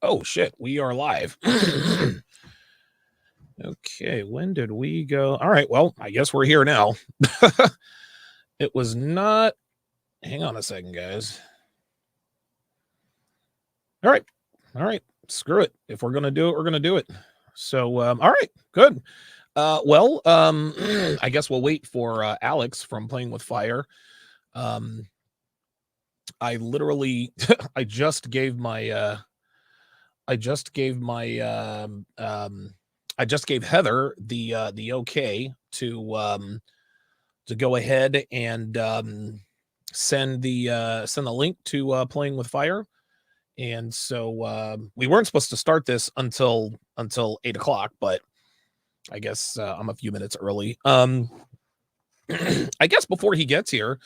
Oh shit, we are live. Okay, when did we go? All right, well, I guess we're here now. It was not. Hang on a second, guys. All right, all right. Screw it. If we're gonna do it, we're gonna do it. So, all right, good. Well, I guess we'll wait for Alex from Playing with Fire. Um, I literally, I just gave my, I just gave my, I just gave Heather the okay to go ahead and send the link to Playing with Fire. And so we weren't supposed to start this until 8 o'clock, but I guess I'm a few minutes early. I guess before he gets here,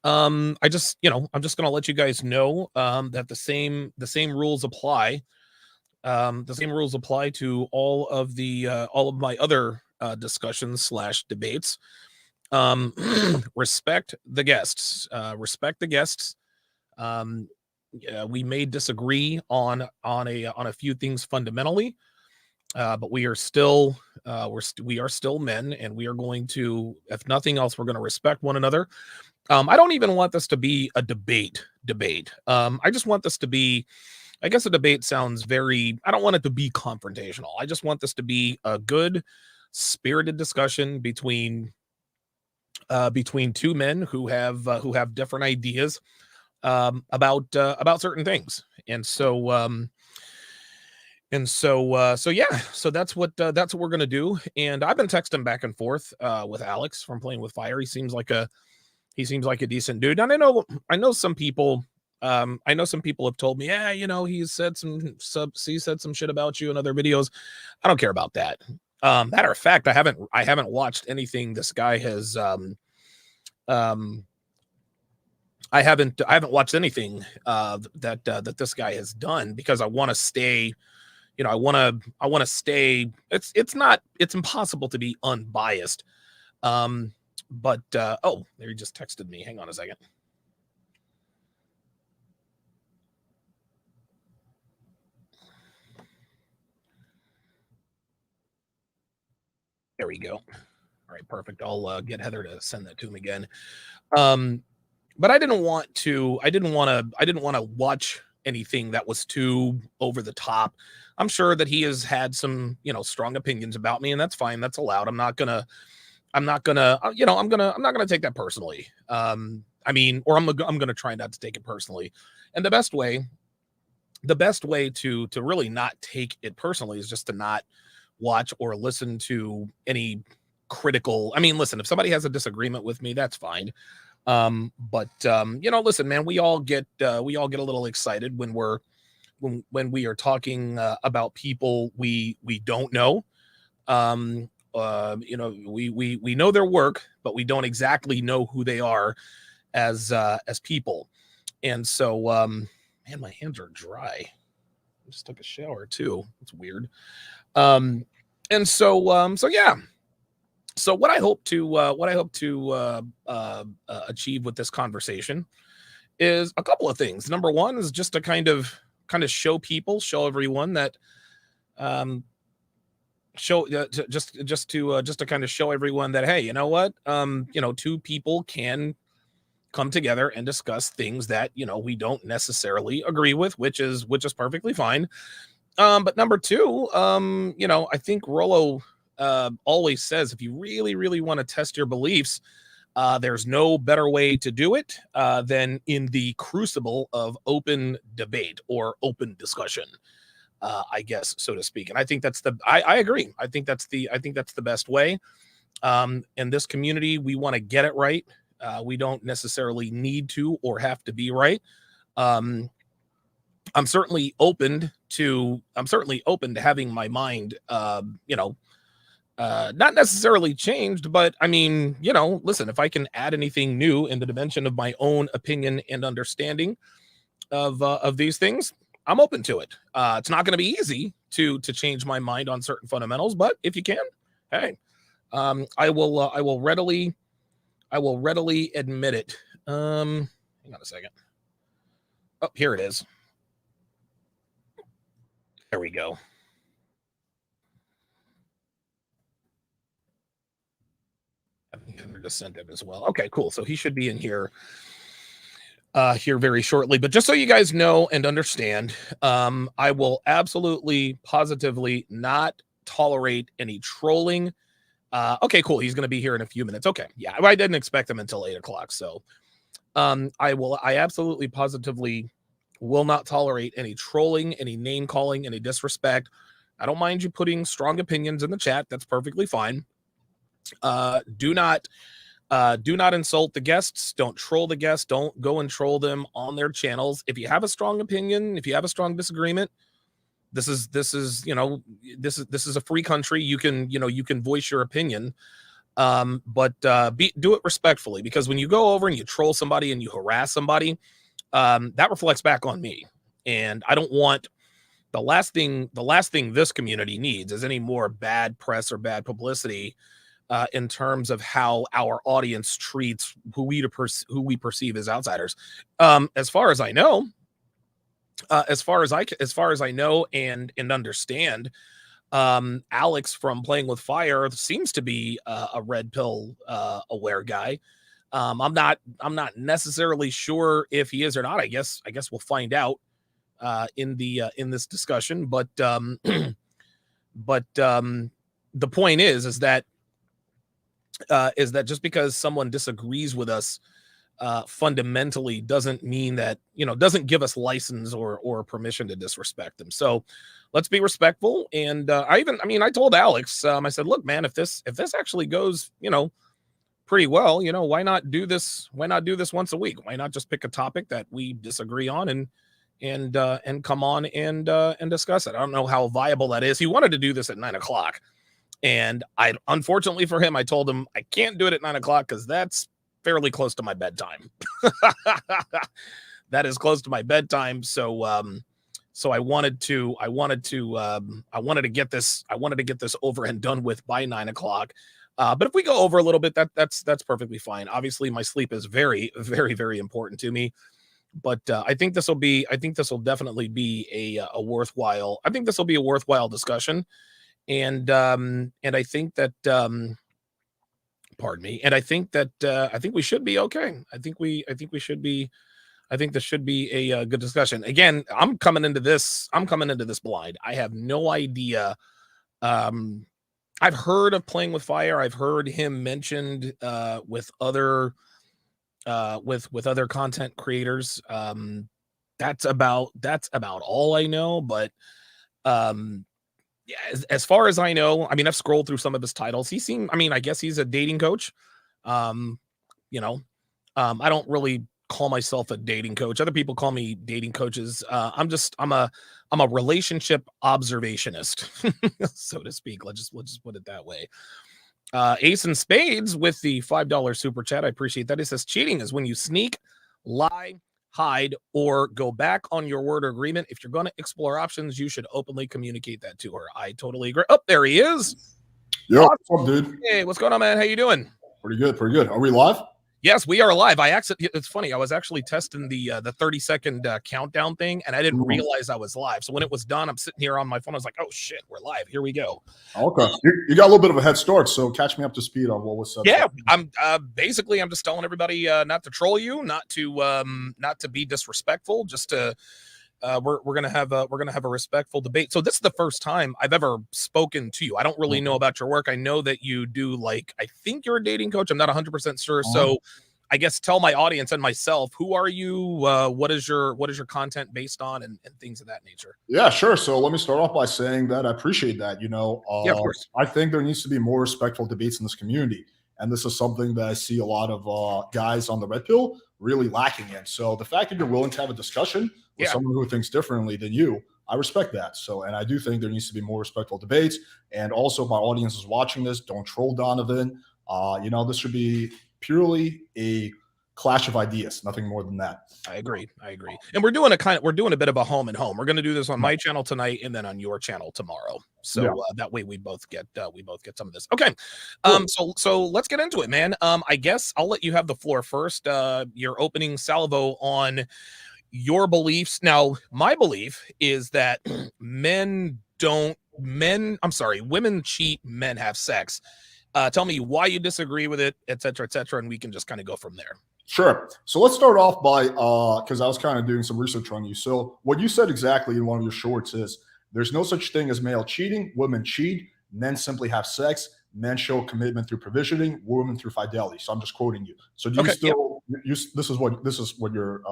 I just I'm just gonna let you guys know that the same rules apply. The same rules apply to all of my other discussions slash debates. Um, respect the guests. Respect the guests. Yeah, we may disagree on a few things fundamentally, but we are still we are still men, and we are going to, if nothing else, we're going to respect one another. I don't even want this to be a debate. I just want this to be, I guess a debate sounds very, I don't want it to be confrontational. I just want this to be a good spirited discussion between two men who have different ideas about certain things. And so yeah, so that's what we're gonna do. And I've been texting back and forth with Alex from Playing with Fire. He seems like a decent dude. And I know some people, I know some people have told me, yeah, he said some shit about you in other videos. I don't care about that. Matter of fact, I haven't watched anything this guy has um I haven't watched anything that this guy has done, because I want to stay, I want to stay. It's impossible to be unbiased. But oh, there, he just texted me. Hang on a second. There we go. All right, perfect. I'll get Heather to send that to him again. Um, but I didn't want to watch anything that was too over the top. I'm sure that he has had some, strong opinions about me, and that's fine. That's allowed. I'm not gonna take that personally. I mean, or I'm gonna try not to take it personally. And the best way to really not take it personally is just to not watch or listen to any critical. I mean, listen, if somebody has a disagreement with me, that's fine. But listen, man, we all get a little excited when we are talking about people we don't know. We know their work, but we don't exactly know who they are as people. And so, man, my hands are dry. I just took a shower too. It's weird. Um, and so yeah. So what I hope to achieve with this conversation is a couple of things. Number one is just to kind of show everyone that um, just to kind of show everyone that, hey, you know what, two people can come together and discuss things that we don't necessarily agree with, which is perfectly fine. But number two, I think Rollo always says, if you really really want to test your beliefs, there's no better way to do it than in the crucible of open debate or open discussion, I guess, so to speak. And I think I agree. I think that's the best way. In this community, we want to get it right. We don't necessarily need to or have to be right. Um, I'm certainly open to having my mind, not necessarily changed, but I mean, listen, if I can add anything new in the dimension of my own opinion and understanding of these things, I'm open to it. It's not going to be easy to change my mind on certain fundamentals, but if you can, hey, I will readily admit it. Hang on a second. Oh, here it is. There we go. Just sent him as well. Okay, cool. So he should be in here very shortly. But just so you guys know and understand, I will absolutely, positively not tolerate any trolling. Okay, cool. He's going to be here in a few minutes. Okay, yeah, I didn't expect him until 8 o'clock. So, I absolutely, positively will not tolerate any trolling, any name calling, any disrespect. I don't mind you putting strong opinions in the chat. That's perfectly fine. Do not insult the guests. Don't troll the guests. Don't go and troll them on their channels. If you have a strong opinion, if you have a strong disagreement, this is a free country. You can voice your opinion. But do it respectfully, because when you go over and you troll somebody and you harass somebody, that reflects back on me. And I don't want the last thing this community needs is any more bad press or bad publicity in terms of how our audience treats who we perceive as outsiders. As far as I know, as far as I know and understand, Alex from Playing with Fire seems to be a red pill aware guy. I'm not necessarily sure if he is or not. I guess we'll find out in this discussion. But the point is that just because someone disagrees with us fundamentally doesn't mean that, doesn't give us license or permission to disrespect them. So let's be respectful. And I told Alex, I said, look, man, if this actually goes, pretty well, why not do this once a week? Why not just pick a topic that we disagree on and come on and discuss it? I don't know how viable that is. He wanted to do this at 9 o'clock. And unfortunately for him, I told him I can't do it at 9 o'clock because that's fairly close to my bedtime. That is close to my bedtime. So I wanted to get this over and done with by 9 o'clock. But if we go over a little bit, that's perfectly fine. Obviously, my sleep is very, very, very important to me. But I think this will definitely be a worthwhile. I think this will be a worthwhile discussion. And I think that pardon me. And I think we should be okay. I think this should be a good discussion. Again, I'm coming into this blind. I have no idea. I've heard of Playing with Fire. I've heard him mentioned with other content creators. That's about all I know. But yeah, as far as I know, I've scrolled through some of his titles. I guess he's a dating coach. I don't really call myself a dating coach. Other people call me dating coaches. I'm a relationship observationist, so to speak. We'll just put it that way. Ace and Spades with the $5 super chat. I appreciate that. It says cheating is when you sneak, lie, hide, or go back on your word or agreement. If you're going to explore options, you should openly communicate that to her. I totally agree. Oh, there he is. Yo, what's up, dude? Hey, what's going on, man? How you doing? Pretty good. Are we live? Yes, we are live. It's funny. I was actually testing the 30-second countdown thing, and I didn't realize I was live. So when it was done, I'm sitting here on my phone. I was like, oh shit, we're live. Here we go. Okay. You got a little bit of a head start, so catch me up to speed on what was said. Yeah, I'm just telling everybody not to troll you, not to be disrespectful, just to we're gonna have a respectful debate. So this is the first time I've ever spoken to you. I don't really know about your work. I know that you do, I think you're a dating coach. I'm not 100% sure. So I guess tell my audience and myself, who are you? What is your content based on, and things of that nature? Yeah, sure. So let me start off by saying that I appreciate that. Yeah, of course. I think there needs to be more respectful debates in this community. And this is something that I see a lot of guys on the red pill really lacking in. So the fact that you're willing to have a discussion with someone who thinks differently than you, I respect that. So, and I do think there needs to be more respectful debates. And also, my audience is watching this. Don't troll Donovan. This should be purely a clash of ideas, nothing more than that. I agree. And we're doing a bit of a home and home. We're going to do this on my channel tonight and then on your channel tomorrow. So that way we both get some of this. Okay. So let's get into it, man. I guess I'll let you have the floor first. Your opening salvo on your beliefs. Now, my belief is that women cheat, men have sex. Tell me why you disagree with it, et cetera, and we can just kind of go from there. Sure. So let's start off by, because I was kind of doing some research on you. So what you said exactly in one of your shorts is there's no such thing as male cheating. Women cheat. Men simply have sex. Men show commitment through provisioning. Women through fidelity. So I'm just quoting you. So do you still? Yep. This is what your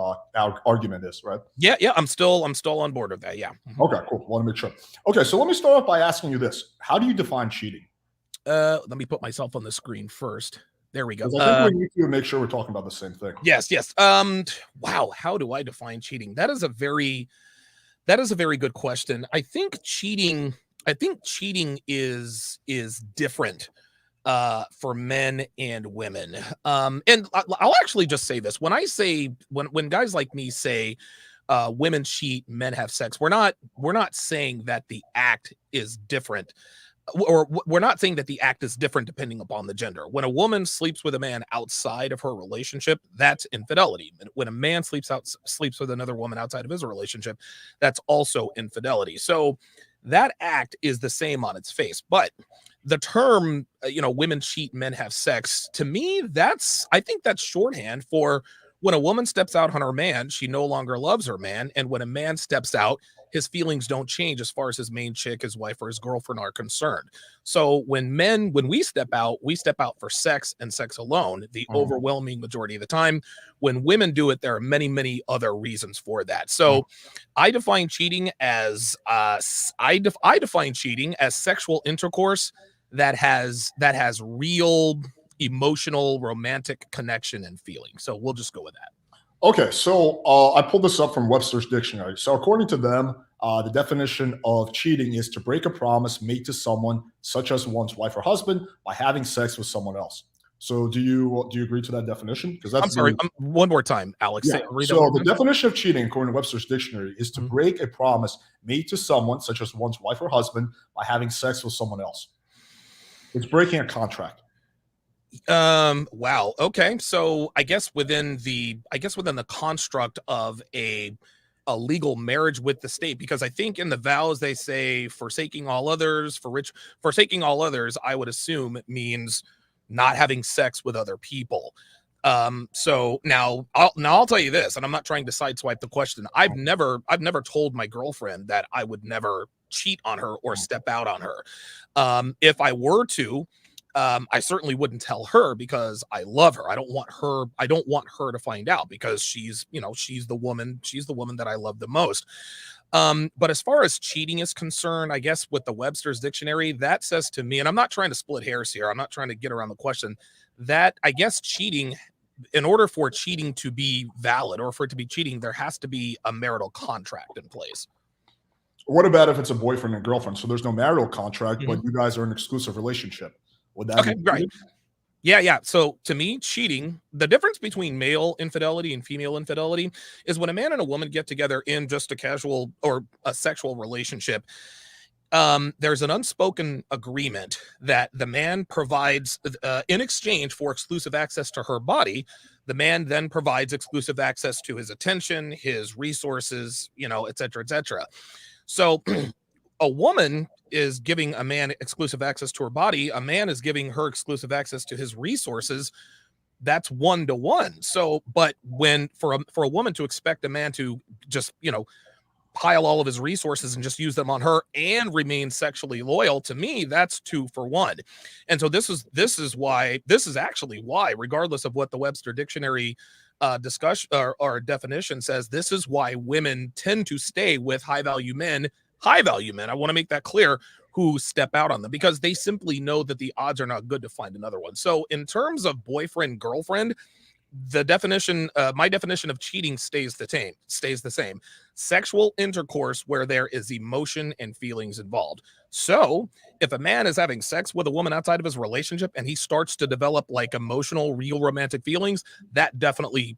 argument is, right? Yeah. I'm still on board with that. Yeah. Okay. Cool. Want to make sure. Okay. So let me start off by asking you this: how do you define cheating? Let me put myself on the screen first. There we go. I think we need to make sure we're talking about the same thing. Yes. Wow. How do I define cheating? That is a very good question. I think cheating is different for men and women. And I'll actually just say this. When guys like me say women cheat, men have sex, we're not saying that the act is different. Or we're not saying that the act is different depending upon the gender. When a woman sleeps with a man outside of her relationship, that's infidelity. And when a man sleeps with another woman outside of his relationship, that's also infidelity. So that act is the same on its face. But the term, women cheat, men have sex, to me, I think that's shorthand for when a woman steps out on her man, she no longer loves her man. And when a man steps out, his feelings don't change as far as his main chick, his wife, or his girlfriend are concerned. So when we step out for sex and sex alone, the overwhelming majority of the time. When women do it, there are many, many other reasons for that. So I define cheating as sexual intercourse that has real emotional, romantic connection and feeling. So we'll just go with that. Okay, so I pulled this up from Webster's dictionary. So according to them, the definition of cheating is to break a promise made to someone, such as one's wife or husband, by having sex with someone else. So do you agree to that definition? Because I'm sorry, one more time, Alex. Yeah. So the definition of cheating, according to Webster's dictionary, is to break a promise made to someone, such as one's wife or husband, by having sex with someone else. It's breaking a contract. Wow. Okay. So I guess within the construct of a legal marriage with the state, because I think in the vows they say forsaking all others, I would assume it means not having sex with other people. So now I'll tell you this, and I'm not trying to sideswipe the question. I've never told my girlfriend that I would never cheat on her or step out on her. If I were to, I certainly wouldn't tell her because I love her. I don't want her to find out because she's the woman that I love the most. But as far as cheating is concerned, I guess with the Webster's dictionary, that says to me, and I'm not trying to split hairs here, I'm not trying to get around the question, that I guess cheating, in order for cheating to be valid or for it to be cheating, there has to be a marital contract in place. What about if it's a boyfriend and girlfriend? So there's no marital contract, but you guys are in an exclusive relationship. Would that be right? Yeah. So to me, cheating, the difference between male infidelity and female infidelity is when a man and a woman get together in just a casual or a sexual relationship. There's an unspoken agreement that the man provides in exchange for exclusive access to her body. The man then provides exclusive access to his attention, his resources, et cetera, et cetera. So a woman is giving a man exclusive access to her body. A man is giving her exclusive access to his resources. That's 1-to-1. So, but when for a woman to expect a man to just, pile all of his resources and just use them on her and remain sexually loyal, to me, that's 2-for-1. And so this is actually why, regardless of what the Webster Dictionary discussion or definition says, this is why women tend to stay with high value men. I want to make that clear, who step out on them because they simply know that the odds are not good to find another one. So in terms of boyfriend, girlfriend, the definition, my definition of cheating stays the same. Sexual intercourse where there is emotion and feelings involved. So if a man is having sex with a woman outside of his relationship and he starts to develop like emotional, real romantic feelings, that definitely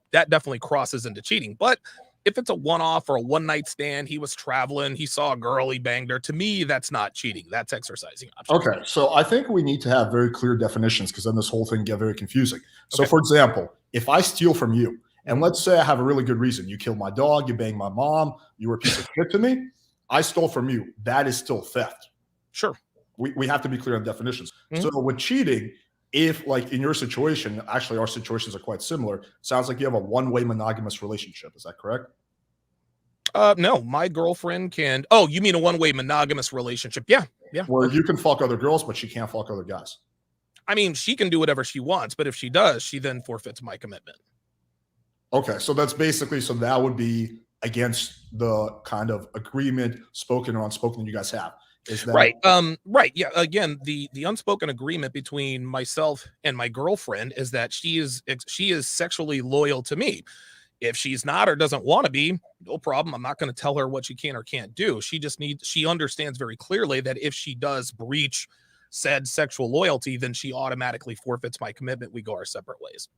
crosses into cheating. But if it's a one-off or a one-night stand, he was traveling, he saw a girl, he banged her, to me, that's not cheating. That's exercising options. Okay, so I think we need to have very clear definitions because then this whole thing get very confusing. So for example, if I steal from you And let's say I have a really good reason. You killed my dog, you banged my mom, you were a piece of shit to me. I stole from you. That is still theft. Sure. We have to be clear on definitions. So with cheating, if like in your situation, actually our situations are quite similar. Sounds like you have a one-way monogamous relationship. Is that correct? No, my girlfriend can. Oh, you mean a one-way monogamous relationship? Yeah. Where you can fuck other girls, but she can't fuck other guys. I mean, she can do whatever she wants, but if she does, she then forfeits my commitment. Okay, so that's basically, so that would be against the kind of agreement, spoken or unspoken, that you guys have. Is that right? Right. Yeah. Again, the unspoken agreement between myself and my girlfriend is that she is sexually loyal to me. If she's not or doesn't want to be, no problem. I'm not going to tell her what she can or can't do. She understands very clearly that if she does breach said sexual loyalty, then she automatically forfeits my commitment. We go our separate ways.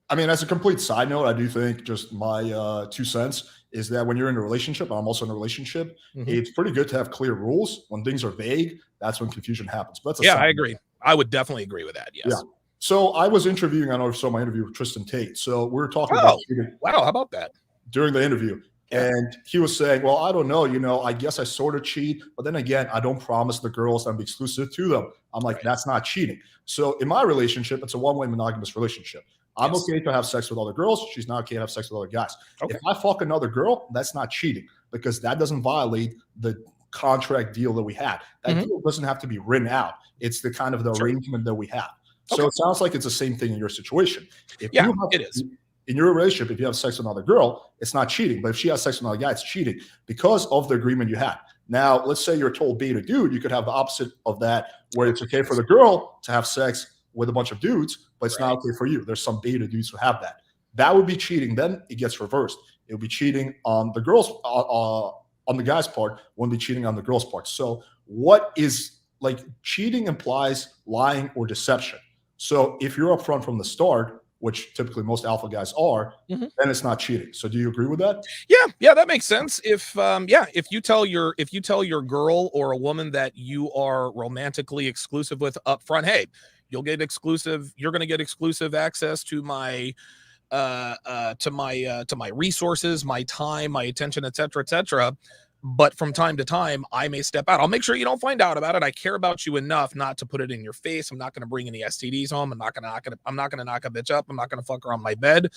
I mean, as a complete side note, I do think, just my 2 cents, is that when you're in a relationship, I'm also in a relationship, it's pretty good to have clear rules. When things are vague, that's when confusion happens. But that's I agree. I would definitely agree with that. Yes. Yeah. So I was interviewing, I know you saw my interview with Tristan Tate. So we were talking about cheating. Wow, how about that? During the interview. Yeah. And he was saying, well, I don't know, I guess I sort of cheat, but then again, I don't promise the girls I'm exclusive to them. I'm like, that's not cheating. So in my relationship, it's a one-way monogamous relationship. I'm okay to have sex with other girls. She's not okay to have sex with other guys. Okay. If I fuck another girl, that's not cheating, because that doesn't violate the contract deal that we had. That deal doesn't have to be written out. It's the kind of the arrangement that we have. So it sounds like it's the same thing in your situation. It is. In your relationship, if you have sex with another girl, it's not cheating. But if she has sex with another guy, it's cheating because of the agreement you had. Now, let's say you're told beta dude, you could have the opposite of that, where it's okay for the girl to have sex with a bunch of dudes, but it's not okay for you. There's some beta dudes who have that. That would be cheating. Then it gets reversed. It would be cheating on the girls, on the guy's part, wouldn't be cheating on the girl's part. So what is, like, cheating implies lying or deception. So if you're upfront from the start, which typically most alpha guys are, then it's not cheating. So do you agree with that? Yeah, that makes sense. If you tell your girl or a woman that you are romantically exclusive with upfront, hey, you're going to get exclusive access to my to my resources, my time, my attention, etc. But from time to time, I may step out. I'll make sure you don't find out about it. I care about you enough not to put it in your face. I'm not going to bring any STDs home. I'm not going to knock a bitch up. I'm not going to fuck her on my bed.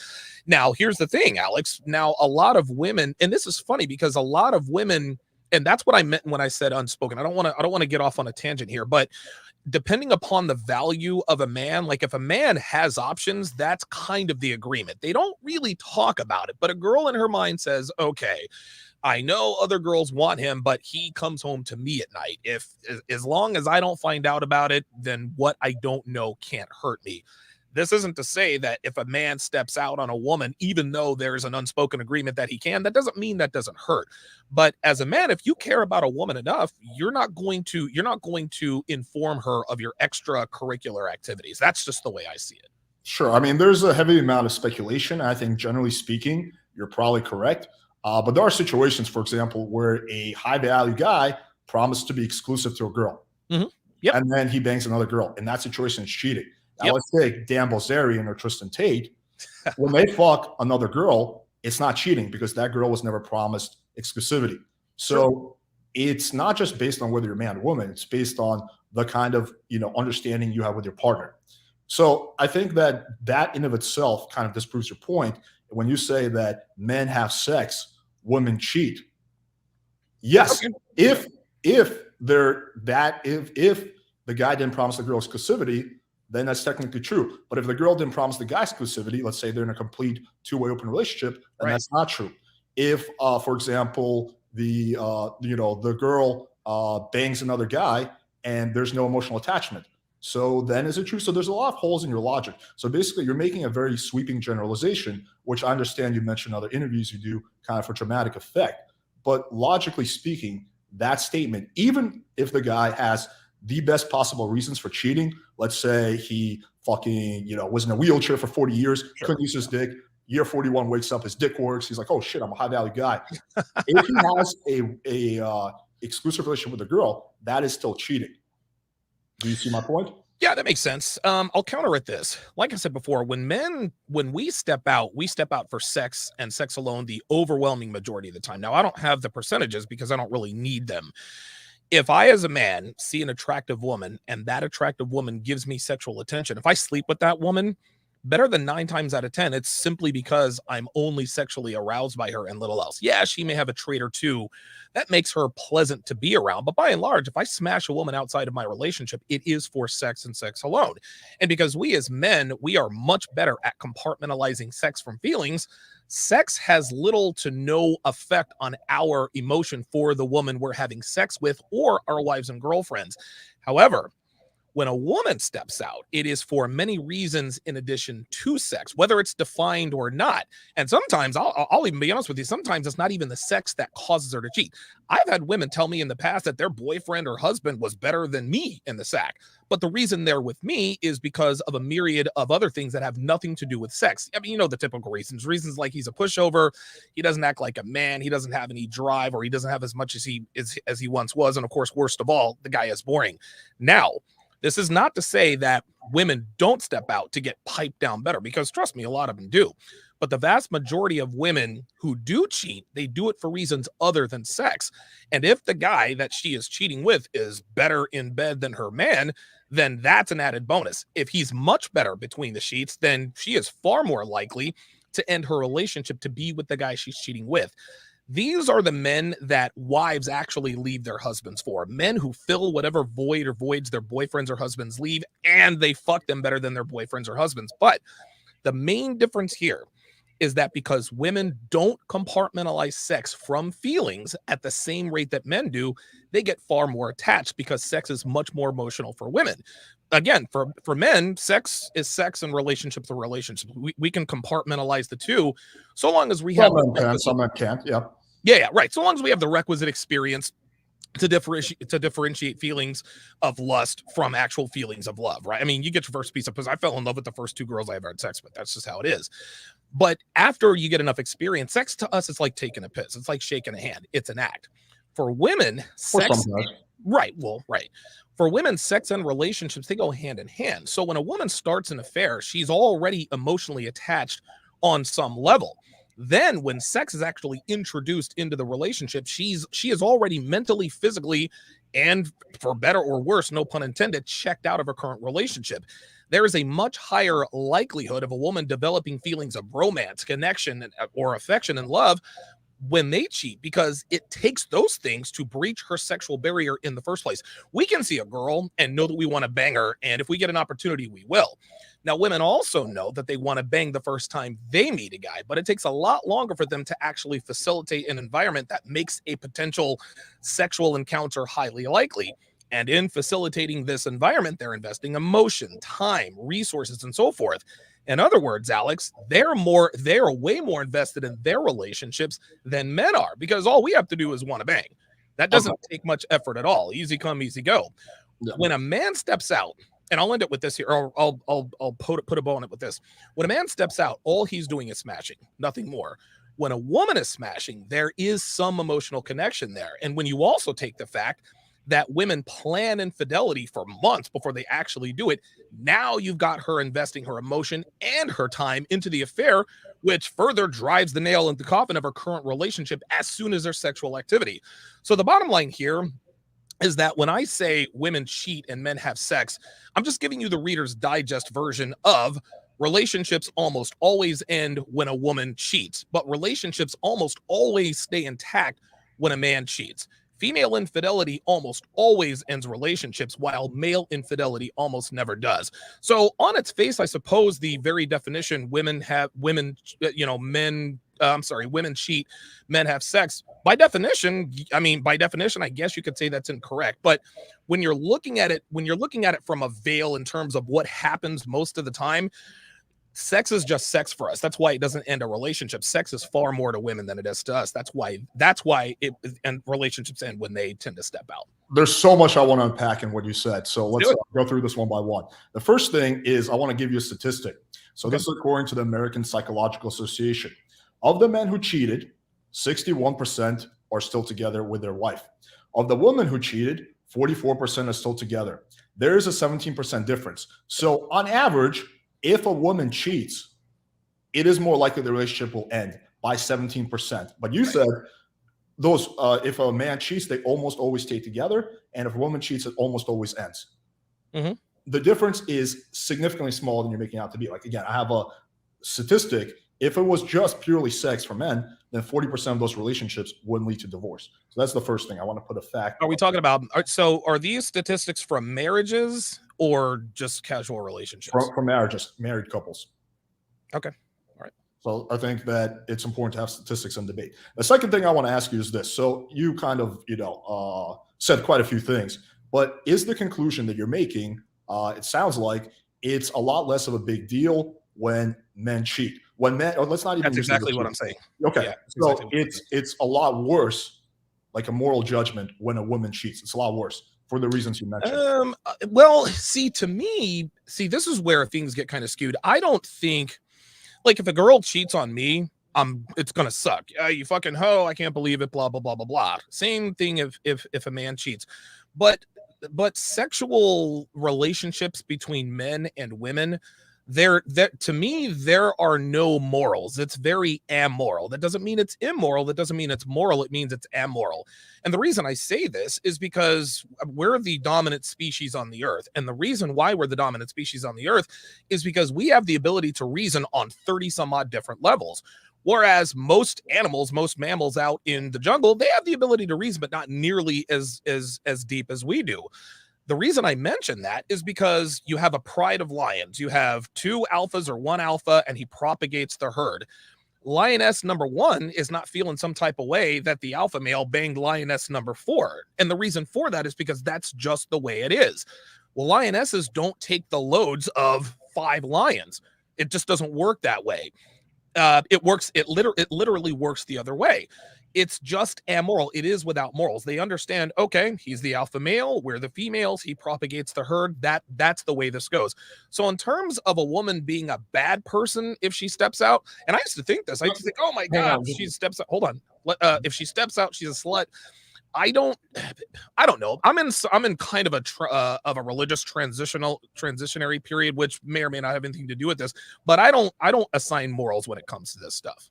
Now, here's the thing, Alex. Now, a lot of women, and this is funny because a lot of women, and that's what I meant when I said unspoken. I don't want to get off on a tangent here, but depending upon the value of a man, like if a man has options, that's kind of the agreement. They don't really talk about it, but a girl in her mind says, okay, I know other girls want him, but he comes home to me at night. As long as I don't find out about it, then what I don't know can't hurt me. This isn't to say that if a man steps out on a woman, even though there's an unspoken agreement that he can, that doesn't mean that doesn't hurt. But as a man, if you care about a woman enough, you're not going to inform her of your extracurricular activities. That's just the way I see it. Sure. I mean, there's a heavy amount of speculation. I think generally speaking, you're probably correct. But there are situations, for example, where a high value guy promised to be exclusive to a girl. And then he bangs another girl. In that situation, it's cheating. Now, let's take Dan Bilzerian or Tristan Tate. When they fuck another girl, it's not cheating because that girl was never promised exclusivity. So it's not just based on whether you're man or woman. It's based on the kind of, understanding you have with your partner. So I think that in of itself kind of disproves your point when you say that men have sex, women cheat. Yes, if the guy didn't promise the girl exclusivity, then that's technically true. But if the girl didn't promise the guy exclusivity, let's say they're in a complete two-way open relationship, then that's not true. If, for example, the girl bangs another guy and there's no emotional attachment, so then is it true? So there's a lot of holes in your logic. So basically, you're making a very sweeping generalization, which I understand you mentioned in other interviews you do kind of for dramatic effect. But logically speaking, that statement, even if the guy has the best possible reasons for cheating, let's say he fucking, was in a wheelchair for 40 years, couldn't use his dick, year 41 wakes up, his dick works, he's like, oh shit, I'm a high value guy. If he has a exclusive relationship with a girl, that is still cheating. Do you see my point? Yeah, that makes sense. I'll counter at this. Like I said before, when we step out for sex and sex alone the overwhelming majority of the time. Now, I don't have the percentages because I don't really need them. If I, as a man, see an attractive woman and that attractive woman gives me sexual attention, if I sleep with that woman, better than 9 times out of 10, it's simply because I'm only sexually aroused by her and little else. Yeah, she may have a trait or two that makes her pleasant to be around. But by and large, if I smash a woman outside of my relationship, it is for sex and sex alone. And because we as men, we are much better at compartmentalizing sex from feelings, sex has little to no effect on our emotion for the woman we're having sex with or our wives and girlfriends. However, when a woman steps out, it is for many reasons in addition to sex, whether it's defined or not. And sometimes I'll even be honest with you, sometimes it's not even the sex that causes her to cheat. I've had women tell me in the past that their boyfriend or husband was better than me in the sack. But the reason they're with me is because of a myriad of other things that have nothing to do with sex. I mean, you know, the typical reasons like he's a pushover, he doesn't act like a man, he doesn't have any drive, or he doesn't have as much as he once was. And of course, worst of all, the guy is boring. Now, this is not to say that women don't step out to get piped down better, because trust me, a lot of them do. But the vast majority of women who do cheat, they do it for reasons other than sex. And if the guy that she is cheating with is better in bed than her man, then that's an added bonus. If he's much better between the sheets, then she is far more likely to end her relationship to be with the guy she's cheating with. These are the men that wives actually leave their husbands for. Men who fill whatever void or voids their boyfriends or husbands leave, and they fuck them better than their boyfriends or husbands. But the main difference here is that because women don't compartmentalize sex from feelings at the same rate that men do, they get far more attached because sex is much more emotional for women. Again, for men, sex is sex and relationships are relationships. We can compartmentalize the two so long as we have some men can't. Yeah. Yeah, right. So long as we have the requisite experience to differentiate feelings of lust from actual feelings of love, right? I mean, you get your first piece of pussy. I fell in love with the first 2 girls I ever had sex with. That's just how it is. But after you get enough experience, sex to us is like taking a piss. It's like shaking a hand. It's an act. For women, sex, right. For women, sex and relationships, they go hand in hand. So when a woman starts an affair, she's already emotionally attached on some level. Then when sex is actually introduced into the relationship, she is already mentally, physically, and for better or worse, no pun intended, checked out of her current relationship. There is a much higher likelihood of a woman developing feelings of romance, connection, or affection and love when they cheat, because it takes those things to breach her sexual barrier in the first place. We can see a girl and know that we want to bang her, and if we get an opportunity, we will. Now, women also know that they want to bang the first time they meet a guy, but it takes a lot longer for them to actually facilitate an environment that makes a potential sexual encounter highly likely. And in facilitating this environment, they're investing emotion, time, resources, and so forth. In other words, Alex, they're way more invested in their relationships than men are, because all we have to do is want to bang. That doesn't take much effort at all. Easy come, easy go. Yeah. When a man steps out, and I'll end it with this here, or I'll put a bow on it with this. When a man steps out, all he's doing is smashing, nothing more. When a woman is smashing, there is some emotional connection there. And when you also take the fact that women plan infidelity for months before they actually do it, now you've got her investing her emotion and her time into the affair, which further drives the nail in the coffin of her current relationship as soon as there's sexual activity. So the bottom line here is that when I say women cheat and men have sex, I'm just giving you the Reader's Digest version of relationships almost always end when a woman cheats, but relationships almost always stay intact when a man cheats. Female infidelity almost always ends relationships, while male infidelity almost never does. So on its face, I suppose the very definition women cheat, men have sex. By definition, I guess you could say that's incorrect. But when you're looking at it from a veil in terms of what happens most of the time, sex is just sex for us. That's why it doesn't end a relationship. Sex is far more to women than it is to us. That's why relationships end when they tend to step out. There's so much I want to unpack in what you said. So let's go through this one by one. The first thing is I want to give you a statistic. So this is according to the American Psychological Association. Of the men who cheated, 61% are still together with their wife. Of the women who cheated, 44% are still together. there is a 17% difference. So on average, if a woman cheats, it is more likely the relationship will end by 17%. But you said those if a man cheats, they almost always stay together, and if a woman cheats, it almost always ends. Mm-hmm. The difference is significantly smaller than you're making out to be. Like, again, I have a statistic. If it was just purely sex for men, then 40% of those relationships wouldn't lead to divorce. So that's the first thing. I want to put a fact. Are we talking about, so are these statistics from marriages or just casual relationships? From marriages, married couples. Okay. All right. So I think that it's important to have statistics and debate. The second thing I want to ask you is this. So you kind of, said quite a few things, but is the conclusion that you're making, it sounds like it's a lot less of a big deal when men cheat. When men, or let's not even. That's exactly what I'm saying. Okay, yeah, so exactly it's a lot worse, like a moral judgment when a woman cheats. It's a lot worse for the reasons you mentioned. Well, to me, this is where things get kind of skewed. I don't think, like, if a girl cheats on me, it's gonna suck. You fucking hoe! I can't believe it. Blah blah blah blah blah. Same thing if a man cheats, but sexual relationships between men and women, to me, there are no morals. It's very amoral. That doesn't mean it's immoral. That doesn't mean it's moral. It means it's amoral. And the reason I say this is because we're the dominant species on the earth. And the reason why we're the dominant species on the earth is because we have the ability to reason on 30 some odd different levels. Whereas most animals, most mammals out in the jungle, they have the ability to reason, but not nearly as deep as we do. The reason I mention that is because you have a pride of lions. You have 2 alphas or 1 alpha, and he propagates the herd. Lioness number 1 is not feeling some type of way that the alpha male banged lioness number 4. And the reason for that is because that's just the way it is. Well, lionesses don't take the loads of 5 lions. It just doesn't work that way. It literally works the other way. It's just amoral. It is without morals. They understand, okay, he's the alpha male, we're the females, he propagates the herd. That's the way this goes. So in terms of a woman being a bad person if she steps out, and I used to think this, I used to think, oh my God, she steps out. Hold on. If she steps out, she's a slut. I don't know. I'm in kind of a religious transitionary period, which may or may not have anything to do with this, but I don't assign morals when it comes to this stuff.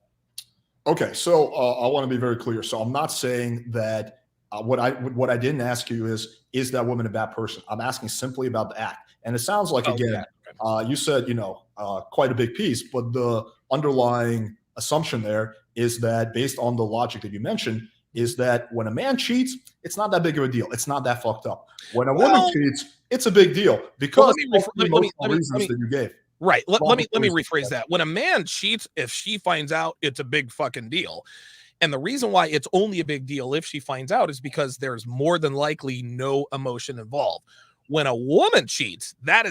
Okay, so I want to be very clear. So I'm not saying that what I didn't ask you is that woman a bad person? I'm asking simply about the act. And it sounds like, you said, quite a big piece, but the underlying assumption there is that, based on the logic that you mentioned, is that when a man cheats, it's not that big of a deal. It's not that fucked up. When a woman cheats, it's a big deal because of the reasons that you gave. Right. Let me rephrase that. When a man cheats, if she finds out, it's a big fucking deal. And the reason why it's only a big deal if she finds out is because there's more than likely no emotion involved. When a woman cheats, that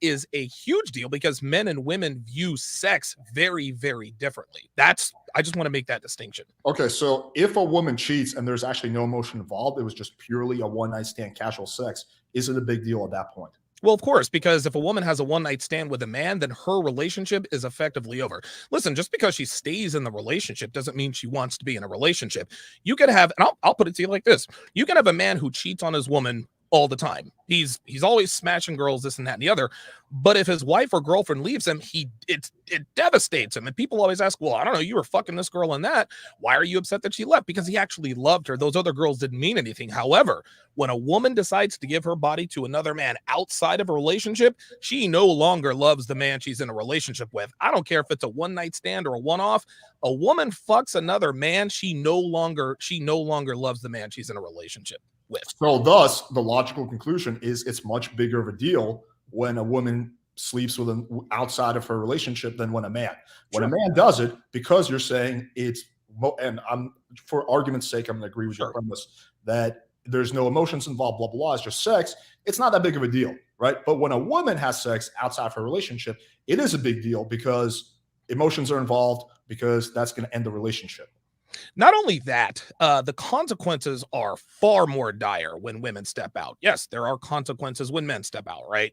is a huge deal, because men and women view sex very, very differently. I just want to make that distinction. Okay, so if a woman cheats and there's actually no emotion involved, it was just purely a one-night stand, casual sex, is it a big deal at that point? Well, of course, because if a woman has a one-night stand with a man, then her relationship is effectively over. Listen, just because she stays in the relationship doesn't mean she wants to be in a relationship. You could have, and I'll put it to you like this. You can have a man who cheats on his woman all the time. He's always smashing girls, this and that and the other. But if his wife or girlfriend leaves him, it devastates him. And people always ask, well, I don't know, you were fucking this girl and that. Why are you upset that she left? Because he actually loved her. Those other girls didn't mean anything. However, when a woman decides to give her body to another man outside of a relationship, she no longer loves the man she's in a relationship with. I don't care if it's a one-night stand or a one-off. A woman fucks another man, she no longer loves the man she's in a relationship with. So thus, the logical conclusion is it's much bigger of a deal when a woman sleeps with an outside of her relationship than when a man. When a man does it, because you're saying it's, and I'm, for argument's sake, I'm going to agree with your premise that there's no emotions involved, blah, blah, blah, it's just sex. It's not that big of a deal, right? But when a woman has sex outside of her relationship, it is a big deal because emotions are involved, because that's going to end the relationship. Not only that, the consequences are far more dire when women step out. Yes, there are consequences when men step out, right?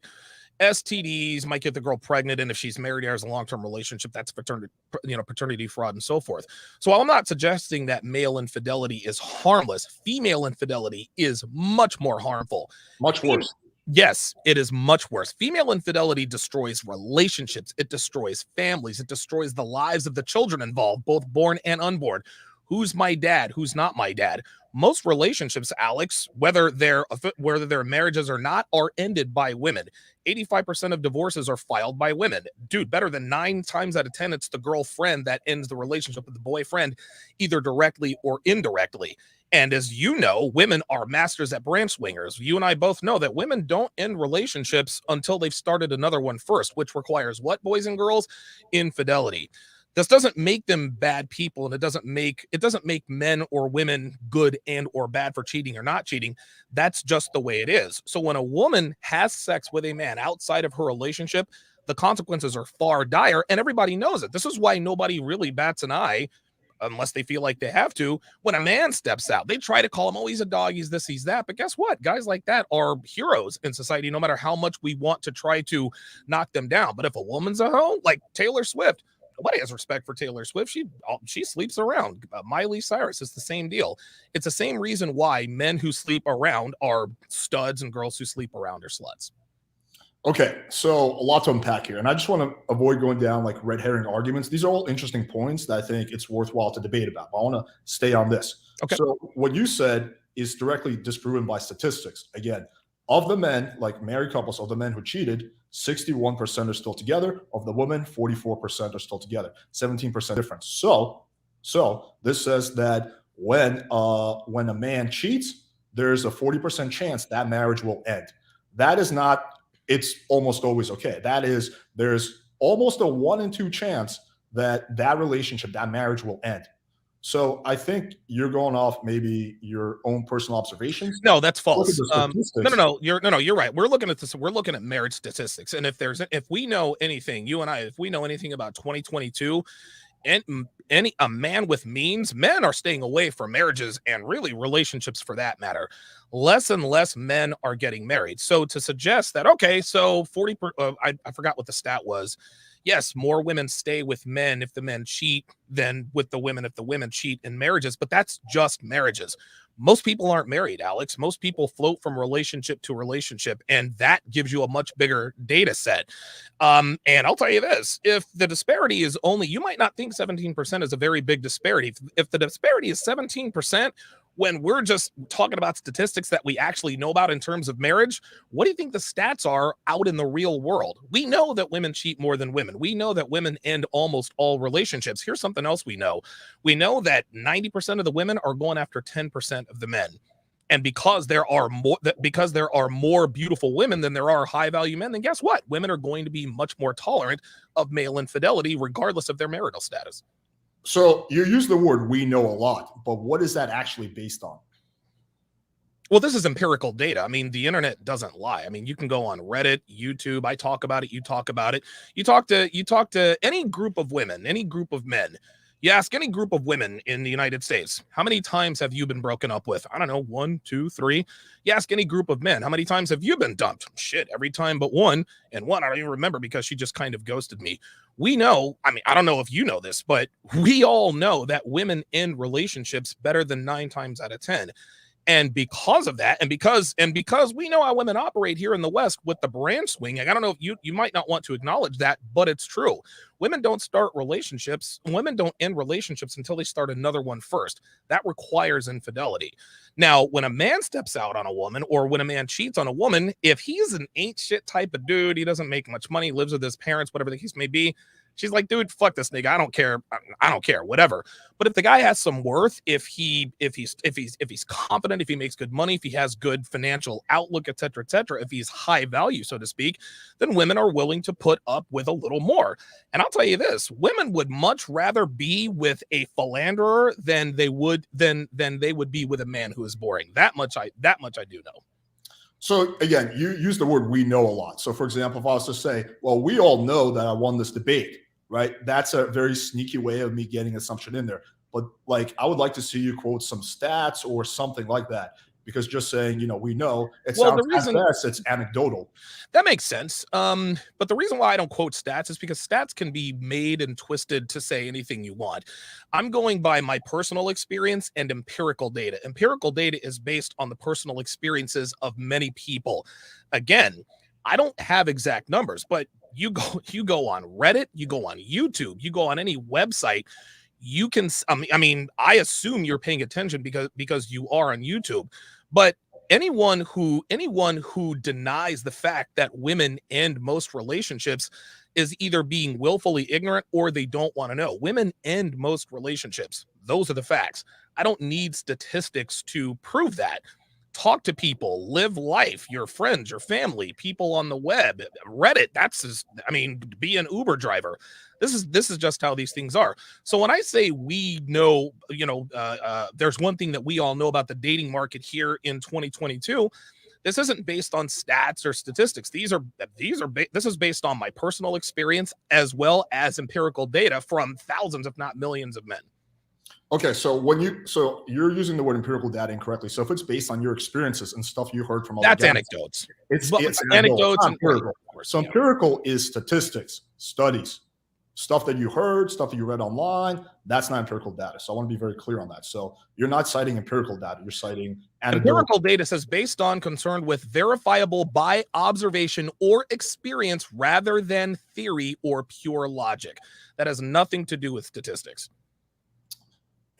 STDs might get the girl pregnant, and if she's married or has a long-term relationship, that's paternity fraud and so forth. So I'm not suggesting that male infidelity is harmless. Female infidelity is much more harmful. Much worse. Yes, it is much worse. Female infidelity destroys relationships. It destroys families. It destroys the lives of the children involved, both born and unborn. Who's my dad? Who's not my dad? Most relationships, Alex, whether they're marriages or not, are ended by women. 85% of divorces are filed by women. Dude, better than 9 times out of 10, it's the girlfriend that ends the relationship with the boyfriend, either directly or indirectly. And as you know, women are masters at branch swingers. You and I both know that women don't end relationships until they've started another one first, which requires what, boys and girls? Infidelity. This doesn't make them bad people, and it doesn't make men or women good and or bad for cheating or not cheating. That's just the way it is. So when a woman has sex with a man outside of her relationship, the consequences are far dire, and everybody knows it. This is why nobody really bats an eye unless they feel like they have to. When a man steps out, they try to call him, oh, he's a dog, he's this, he's that. But guess what? Guys like that are heroes in society, no matter how much we want to try to knock them down. But if a woman's a hoe, like Taylor Swift, nobody has respect for Taylor Swift. She sleeps around. Miley Cyrus is the same deal. It's the same reason why men who sleep around are studs and girls who sleep around are sluts. Okay, so a lot to unpack here, and I just want to avoid going down like red herring arguments. These are all interesting points that I think it's worthwhile to debate about. But I want to stay on this. Okay. So what you said is directly disproven by statistics. Again, of the men, like married couples, of the men who cheated, 61% are still together. Of the women, 44% are still together. 17% difference. So this says that when a man cheats, there's a 40% chance that marriage will end. That is not, it's almost always okay. That is, there's almost a 1 in 2 chance that that relationship, that marriage will end. So I think you're going off maybe your own personal observations. No, that's Look at false. the statistics. No. You're right. We're looking at this. We're looking at marriage statistics, and if we know anything, you and I, if we know anything about 2022, and a man with means, men are staying away from marriages and really relationships for that matter. Less and less men are getting married. So to suggest that, okay, so 40, I forgot what the stat was. Yes, more women stay with men if the men cheat than with the women if the women cheat in marriages, but that's just marriages. Most people aren't married, Alex. Most people float from relationship to relationship, and that gives you a much bigger data set. And I'll tell you this, if the disparity is only, you might not think 17% is a very big disparity. If the disparity is 17%, when we're just talking about statistics that we actually know about in terms of marriage, what do you think the stats are out in the real world? We know that women cheat more than women. We know that women end almost all relationships. Here's something else we know. We know that 90% of the women are going after 10% of the men. And because there are more beautiful women than there are high value men, then guess what? Women are going to be much more tolerant of male infidelity, regardless of their marital status. So you use the word "we know a lot," but what is that actually based on? Well, this is empirical data. I mean, the internet doesn't lie. I mean, you can go on Reddit, YouTube. I talk about it. You talk about it. You talk to any group of women, any group of men. You ask any group of women in the United States, how many times have you been broken up with? I don't know, 1, 2, 3. You ask any group of men, how many times have you been dumped? Shit, every time but one. And one I don't even remember because she just kind of ghosted me. We know, I mean, I don't know if you know this, but we all know that women end relationships better than 9 times out of 10. And because of that, and because we know how women operate here in the West with the brand swing, I don't know if you might not want to acknowledge that, but it's true. Women don't end relationships until they start another one first. That requires infidelity. Now, when a man steps out on a woman, or when a man cheats on a woman, if he's an ain't shit type of dude, he doesn't make much money, lives with his parents, whatever the case may be, she's like, dude, fuck this nigga. I don't care. I don't care. Whatever. But if the guy has some worth, if he's confident, if he makes good money, if he has good financial outlook, et cetera, if he's high value, so to speak, then women are willing to put up with a little more. And I'll tell you this, women would much rather be with a philanderer than they would be with a man who is boring. That much I do know. So again, you use the word "we know a lot." So for example, if I was to say, well, we all know that I won this debate, right? That's a very sneaky way of me getting assumption in there. But like, I would like to see you quote some stats or something like that. because just saying, we know, it Well, the sounds at reason best, it's anecdotal. that makes sense. But the reason why I don't quote stats is because stats can be made and twisted to say anything you want. I'm going by my personal experience and empirical data. Empirical data is based on the personal experiences of many people. Again, I don't have exact numbers, but you go on Reddit, you go on YouTube, you go on any website, you can I assume you're paying attention because you are on YouTube, but anyone who denies the fact that women end most relationships is either being willfully ignorant or they don't want to know. Women end most relationships. Those are the facts. I don't need statistics to prove that. Talk to people, live life, your friends, your family, people on the web, Reddit. Be an Uber driver. This is just how these things are. So when I say we know, there's one thing that we all know about the dating market here in 2022. This isn't based on stats or statistics. This is based on my personal experience as well as empirical data from thousands, if not millions, of men. Okay, so you're using the word empirical data incorrectly. So if it's based on your experiences and stuff you heard from that's anecdotes. It's anecdotes and empirical. So empirical is statistics, studies, stuff that you heard, stuff that you read online. That's not empirical data. So I want to be very clear on that. So you're not citing empirical data. You're citing anecdotal. Empirical data says based on concerned with verifiable by observation or experience rather than theory or pure logic. That has nothing to do with statistics.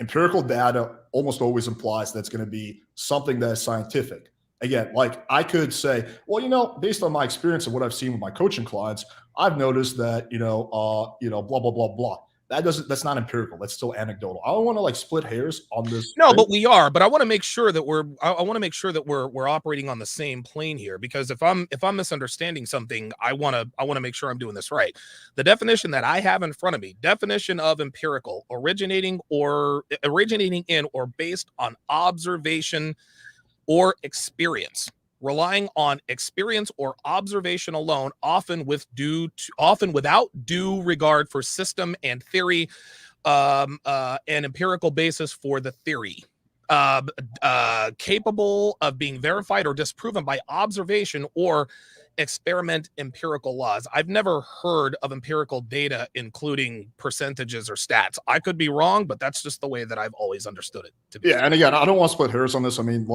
Empirical data almost always implies that's going to be something that is scientific. Again, like I could say, well, based on my experience and what I've seen with my coaching clients, I've noticed that, blah, blah, blah, blah. That's not empirical. That's still anecdotal. I don't want to split hairs on this. No, but we are. But I want to make sure that we're operating on the same plane here, because if I'm misunderstanding something, I want to make sure I'm doing this right. The definition that I have in front of me, definition of empirical, originating in or based on observation or experience, relying on experience or observation alone, often without due regard for system and theory, an empirical basis for the theory, capable of being verified or disproven by observation or experiment empirical laws. I've never heard of empirical data including percentages or stats. I could be wrong, but that's just the way that I've always understood it to be. Yeah, and again, I don't want to split hairs on this. I mean,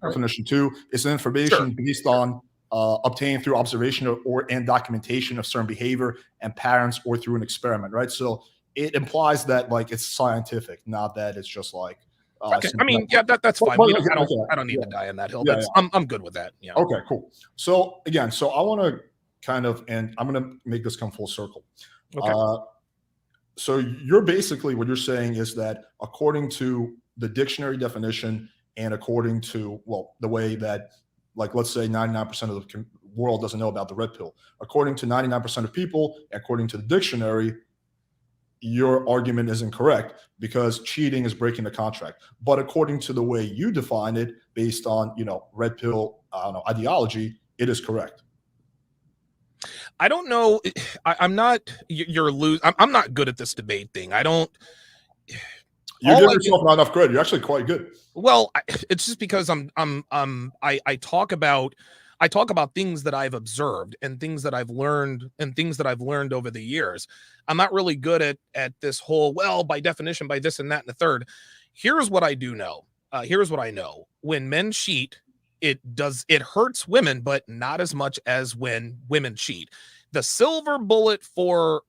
definition 2 is information based on obtained through observation and documentation of certain behavior and patterns or through an experiment, right? So it implies that it's scientific, not that it's just okay. I mean, that's fine. I don't need to die on that hill. I'm good with that. Yeah. Okay, cool. So again, I want to and I'm going to make this come full circle. Okay. So you're basically, what you're saying is that according to the dictionary definition and according to, the way that, let's say 99% of the world doesn't know about the red pill. According to 99% of people, according to the dictionary, your argument is incorrect because cheating is breaking the contract. But according to the way you define it, based on, red pill ideology, it is correct. I don't know. I'm not. You're losing. I'm not good at this debate thing. I don't. You give yourself not enough credit. You're actually quite good. Well, it's just because I talk about things that I've observed and things that I've learned over the years. I'm not really good at this whole, by definition, by this and that and the third. Here's what I do know. Here's what I know. When men cheat, it hurts women, but not as much as when women cheat. The silver bullet for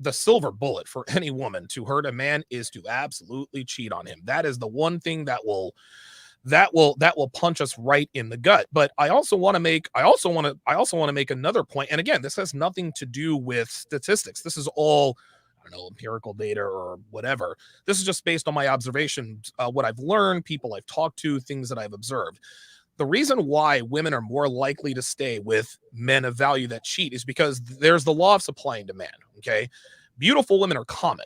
any woman to hurt a man is to absolutely cheat on him. That is the one thing that will punch us right in the gut. But I also want to make another point. And again, this has nothing to do with statistics. This is all, I don't know, empirical data or whatever. This is just based on my observations, what I've learned, people I've talked to, things that I've observed. The reason why women are more likely to stay with men of value that cheat is because there's the law of supply and demand. Okay. Beautiful women are common.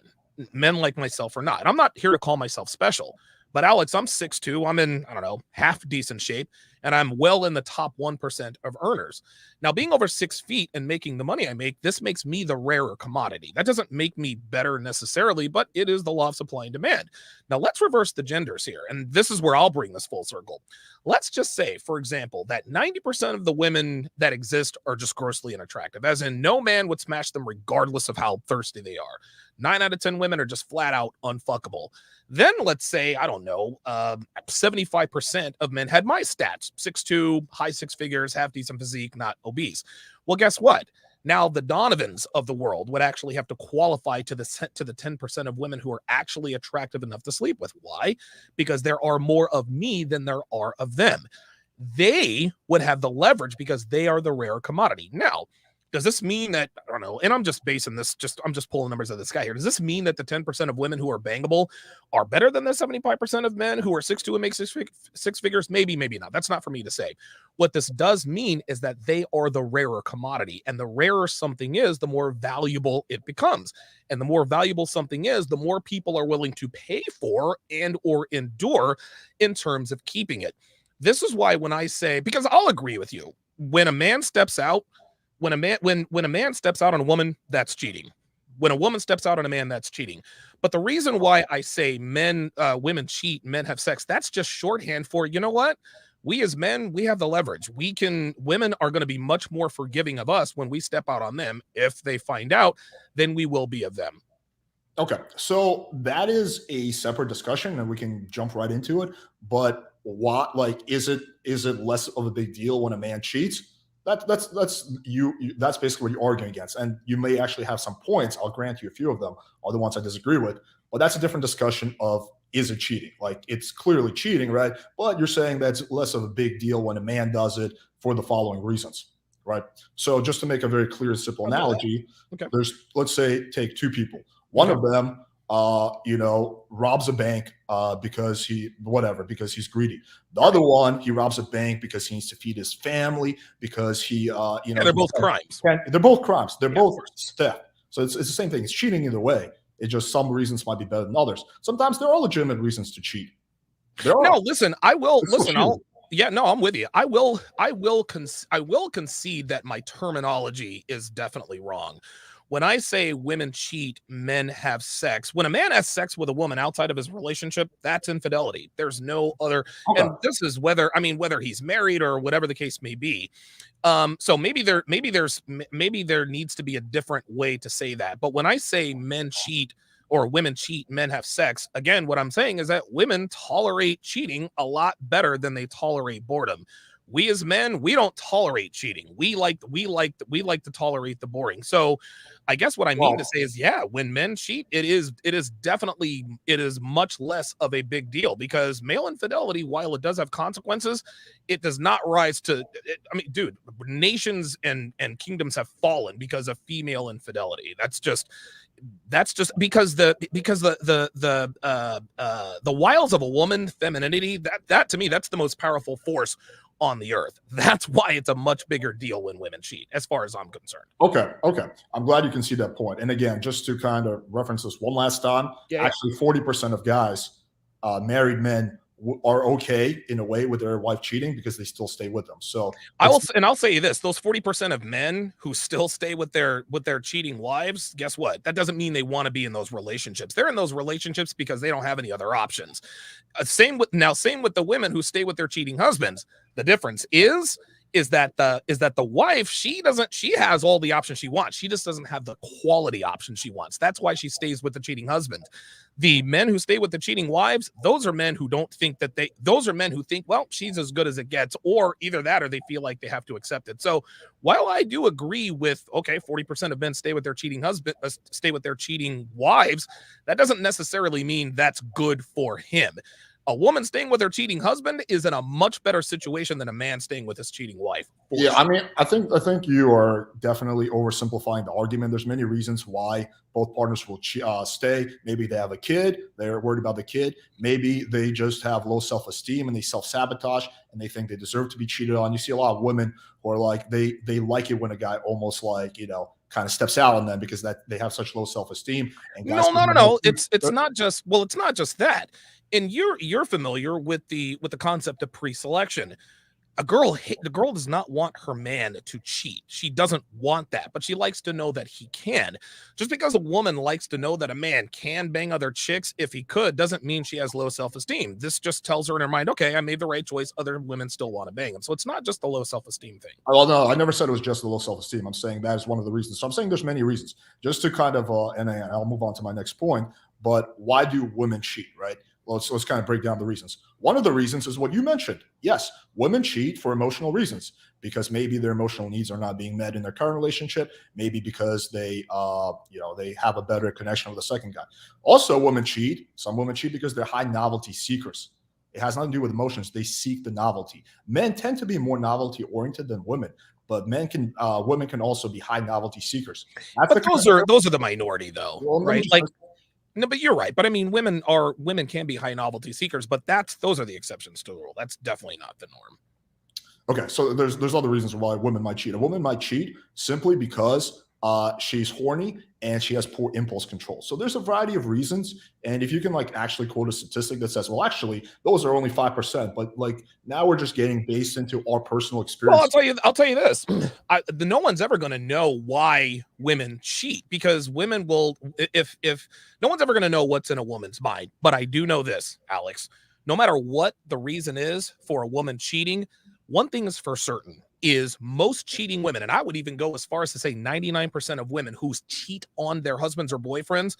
Men like myself are not. And I'm not here to call myself special. But Alex, I'm 6'2". I'm in, I don't know, half decent shape. and I'm well in the top 1% of earners. Now, being over 6 feet and making the money I make, this makes me the rarer commodity. That doesn't make me better necessarily, but it is the law of supply and demand. Now, let's reverse the genders here, and this is where I'll bring this full circle. Let's just say, for example, that 90% of the women that exist are just grossly unattractive, as in no man would smash them regardless of how thirsty they are. 9 out of 10 women are just flat out unfuckable. Then let's say, I don't know, 75% of men had my stats, 6'2", high 6 figures, half decent physique, not obese. Well, guess what? Now the Donovans of the world would actually have to qualify to the 10% of women who are actually attractive enough to sleep with. Why? Because there are more of me than there are of them. They would have the leverage because they are the rare commodity. Now, does this mean that, I don't know, and I'm just basing this, I'm just pulling numbers out of the sky here. Does this mean that the 10% of women who are bangable are better than the 75% of men who are 6'2" and make six figures? Maybe, maybe not. That's not for me to say. What this does mean is that they are the rarer commodity, and the rarer something is, the more valuable it becomes. And the more valuable something is, the more people are willing to pay for and or endure in terms of keeping it. This is why when I say, because I'll agree with you, when a man steps out, when a man steps out on a woman, that's cheating. When a woman steps out on a man, that's cheating. But the reason why I say women cheat, men have sex, that's just shorthand for, you know what? We as men, we have the leverage. Women are going to be much more forgiving of us when we step out on them. If they find out, then we will be of them. Okay, so that is a separate discussion, and we can jump right into it. But what, like, is it less of a big deal when a man cheats? That's that's basically what you're arguing against, and you may actually have some points. I'll grant you a few of them, are the ones I disagree with. But that's a different discussion of, is it cheating? Like, it's clearly cheating, right? But you're saying that's less of a big deal when a man does it for the following reasons, right? So just to make a very clear and simple analogy, okay. There's, let's say, take two people. One of them, robs a bank because he's greedy. The other one, he robs a bank because he needs to feed his family, because they're both crimes. They're both crimes. They're both theft. So it's the same thing. It's cheating either way. It's just some reasons might be better than others. Sometimes there are legitimate reasons to cheat. No, listen, I'm with you. I will concede that my terminology is definitely wrong. When I say women cheat, men have sex, when a man has sex with a woman outside of his relationship, that's infidelity. There's no other. Okay. And this is whether he's married or whatever the case may be. So maybe there needs to be a different way to say that. But when I say men cheat or women cheat, men have sex, again, what I'm saying is that women tolerate cheating a lot better than they tolerate boredom. We as men, we don't tolerate cheating. We like to tolerate the boring. So I guess what I mean to say is, yeah, when men cheat, it is much less of a big deal, because male infidelity, while it does have consequences, it does not rise to, dude, nations and kingdoms have fallen because of female infidelity. That's just because the wiles of a woman, femininity, that to me, that's the most powerful force on the earth. That's why it's a much bigger deal when women cheat, as far as I'm concerned. Okay. I'm glad you can see that point. And again, just to kind of reference this one last time, actually 40% of guys, married men, are okay in a way with their wife cheating because they still stay with them. So I'll say this: those 40% of men who still stay with their cheating wives, guess what? That doesn't mean they want to be in those relationships. They're in those relationships because they don't have any other options. Same with the women who stay with their cheating husbands. The difference is that the wife, she has all the options she wants. She just doesn't have the quality option she wants. That's why she stays with the cheating husband. The men who stay with the cheating wives, those are men who think, well, she's as good as it gets, or either that or they feel like they have to accept it. So while I do agree with, 40% of men stay with their cheating wives, that doesn't necessarily mean that's good for him. A woman staying with her cheating husband is in a much better situation than a man staying with his cheating wife. Yeah, sure. I think you are definitely oversimplifying the argument. There's many reasons why both partners will stay. Maybe they have a kid, they're worried about the kid. Maybe they just have low self-esteem and they self-sabotage and they think they deserve to be cheated on. You see a lot of women who are like, they like it when a guy almost like, kind of steps out on them because that they have such low self-esteem. And guys no. It's not just that. And you're familiar with the concept of pre-selection. the girl does not want her man to cheat. She doesn't want that, but she likes to know that he can. Just because a woman likes to know that a man can bang other chicks if he could doesn't mean she has low self-esteem. This just tells her in her mind, okay, I made the right choice. Other women still want to bang him. So it's not just the low self-esteem thing. Well, no, I never said it was just the low self-esteem. I'm saying that is one of the reasons. So I'm saying there's many reasons. Just to kind of, and I'll move on to my next point. But why do women cheat, right? Let's kind of break down the reasons. One of the reasons is what you mentioned. Yes, women cheat for emotional reasons because maybe their emotional needs are not being met in their current relationship. Maybe because they have a better connection with the second guy. Also, women cheat. Some women cheat because they're high novelty seekers. It has nothing to do with emotions. They seek the novelty. Men tend to be more novelty oriented than women, but women can also be high novelty seekers. But those are the minority though, right? Like, no, but you're right. But I mean, women can be high novelty seekers, but those are the exceptions to the rule. That's definitely not the norm. Okay, so there's other reasons why women might cheat. A woman might cheat simply because she's horny and she has poor impulse control. So there's a variety of reasons. And if you can like actually quote a statistic that says, well, actually, those are only 5%, but like now we're just getting based into our personal experience. Well, I'll tell you this. No one's ever going to know why women cheat because women will, if no one's ever going to know what's in a woman's mind. But I do know this, Alex, no matter what the reason is for a woman cheating, one thing is for certain is most cheating women, and I would even go as far as to say 99% of women who cheat on their husbands or boyfriends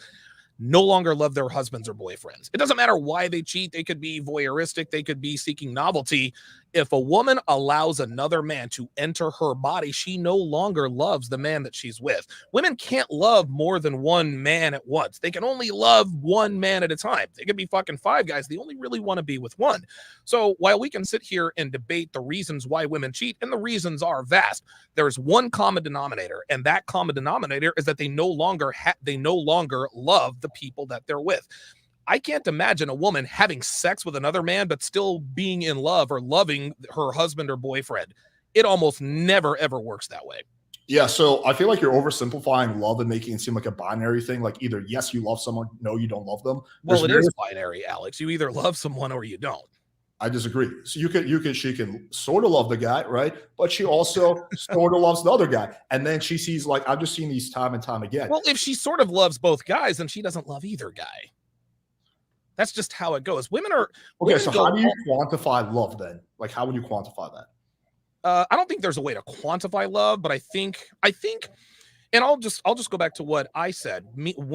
no longer love their husbands or boyfriends. It doesn't matter why they cheat. They could be voyeuristic. They could be seeking novelty. If a woman allows another man to enter her body, she no longer loves the man that she's with. Women can't love more than one man at once. They can only love one man at a time. They could be fucking 5 guys. They only really want to be with one. So while we can sit here and debate the reasons why women cheat, and the reasons are vast, there's one common denominator, and that common denominator is that they no longer love the people that they're with. I can't imagine a woman having sex with another man, but still being in love or loving her husband or boyfriend. It almost never, ever works that way. Yeah, so I feel like you're oversimplifying love and making it seem like a binary thing. Like either yes, you love someone, no, you don't love them. Well, it is binary, Alex. You either love someone or you don't. I disagree. So she can sort of love the guy, right? But she also sort of loves the other guy. And then she sees, like, I've just seen these time and time again. Well, if she sort of loves both guys, then she doesn't love either guy. That's just how it goes. Women are okay. So how do you quantify love then? Like, how would you quantify that? I don't think there's a way to quantify love, but I think, and I'll just go back to what I said.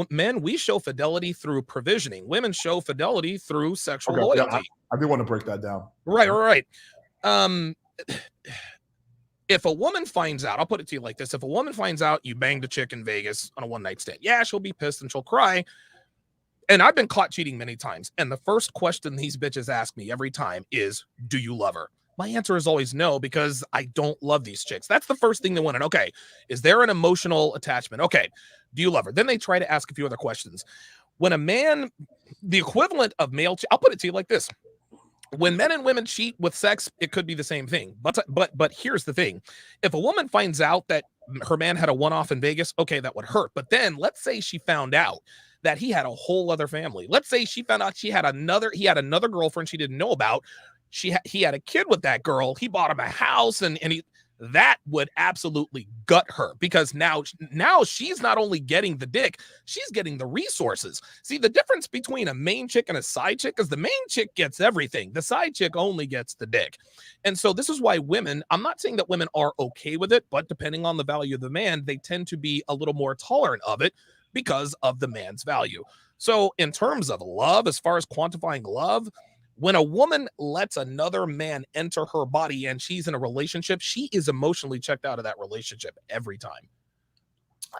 Men, we show fidelity through provisioning. Women show fidelity through sexual loyalty. Yeah, I do want to break that down. Right. If a woman finds out, I'll put it to you like this: if a woman finds out you banged a chick in Vegas on a one-night stand, yeah, she'll be pissed and she'll cry. And I've been caught cheating many times. And the first question these bitches ask me every time is, do you love her? My answer is always no, because I don't love these chicks. That's the first thing they want to know. Okay, is there an emotional attachment? Okay, do you love her? Then they try to ask a few other questions. When a man, the equivalent of male, I'll put it to you like this. When men and women cheat with sex, it could be the same thing. But here's the thing. If a woman finds out that her man had a one-off in Vegas, okay, that would hurt. But then let's say she found out that he had a whole other family. Let's say she found out he had another girlfriend she didn't know about. He had a kid with that girl. He bought him a house, and that would absolutely gut her, because now she's not only getting the dick, she's getting the resources. See, the difference between a main chick and a side chick is the main chick gets everything. The side chick only gets the dick. And so this is why women, I'm not saying that women are okay with it, but depending on the value of the man, they tend to be a little more tolerant of it because of the man's value. So in terms of love, as far as quantifying love, when a woman lets another man enter her body and she's in a relationship, she is emotionally checked out of that relationship every time.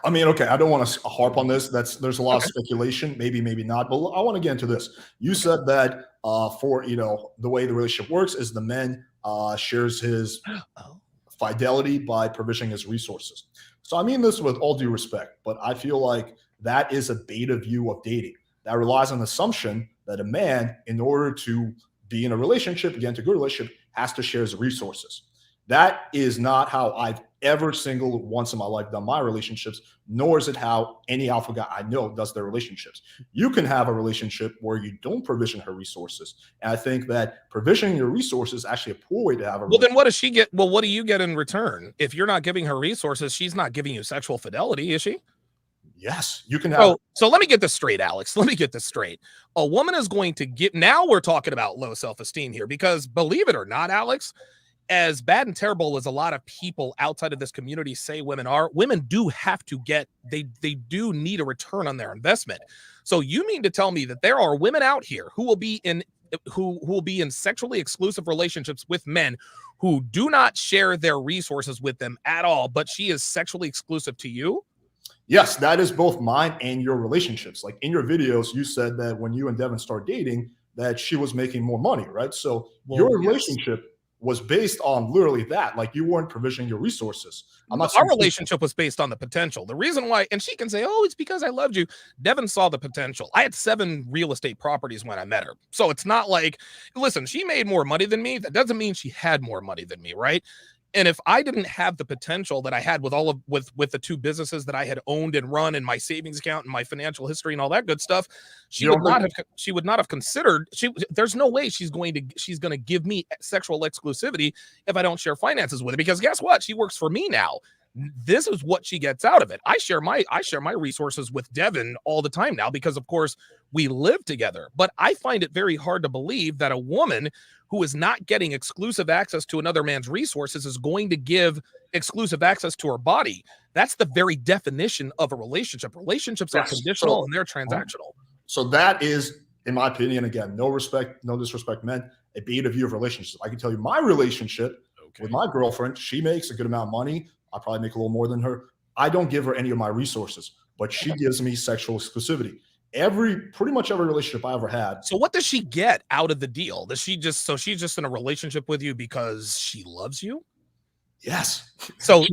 I mean, okay, I don't want to harp on this. There's a lot of speculation, maybe not, but I want to get into this. You said that for the way the relationship works is the man shares his fidelity by provisioning his resources. So I mean this with all due respect, but I feel like that is a beta view of dating that relies on the assumption that a man, in order to be in a relationship, get into a good relationship, has to share his resources. That is not how I've ever single once in my life done my relationships, nor is it how any alpha guy I know does their relationships. You can have a relationship where you don't provision her resources. And I think that provisioning your resources is actually a poor way to have a Well, then what does she get? Well, what do you get in return? If you're not giving her resources, she's not giving you sexual fidelity, is she? Yes, you can have. So let me get this straight, Alex. Let me get this straight. A woman is going to get, now we're talking about low self-esteem here, because believe it or not, Alex, as bad and terrible as a lot of people outside of this community say women are, women do have to get, they do need a return on their investment. So you mean to tell me that there are women out here who will be in sexually exclusive relationships with men who do not share their resources with them at all, but she is sexually exclusive to you? Yes, that is both mine and your relationships. Like in your videos, you said that when you and Devin started dating, that she was making more money, right? So your relationship was based on literally that. Like you weren't provisioning your resources. Our relationship was based on the potential. The reason why, and she can say, oh, it's because I loved you. Devin saw the potential. I had 7 real estate properties when I met her. So it's not like, listen, she made more money than me. That doesn't mean she had more money than me, right? And if I didn't have the potential that I had with with the 2 businesses that I had owned and run, and my savings account and my financial history and all that good stuff, she would not have considered, there's no way she's going to give me sexual exclusivity if I don't share finances with her, because guess what? She works for me now. This is what she gets out of it. I share my resources with Devin all the time now, because of course we live together. But I find it very hard to believe that a woman who is not getting exclusive access to another man's resources is going to give exclusive access to her body. That's the very definition of a relationship. Relationships are conditional and they're transactional. So that is, in my opinion, again, no disrespect meant, a beta view of relationships. I can tell you my relationship with my girlfriend, she makes a good amount of money. I probably make a little more than her. I don't give her any of my resources, but she gives me sexual exclusivity. Pretty much every relationship I ever had. So what does she get out of the deal? She's just in a relationship with you because she loves you? Yes. See,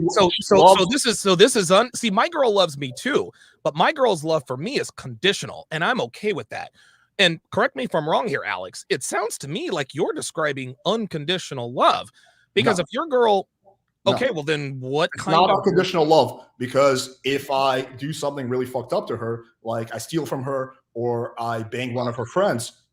my girl loves me too, but my girl's love for me is conditional, and I'm okay with that. And correct me if I'm wrong here, Alex. It sounds to me like you're describing unconditional love, because if your girl, okay, well then what kind of unconditional love? Because if I do something really fucked up to her, like I steal from her or I bang one of her friends,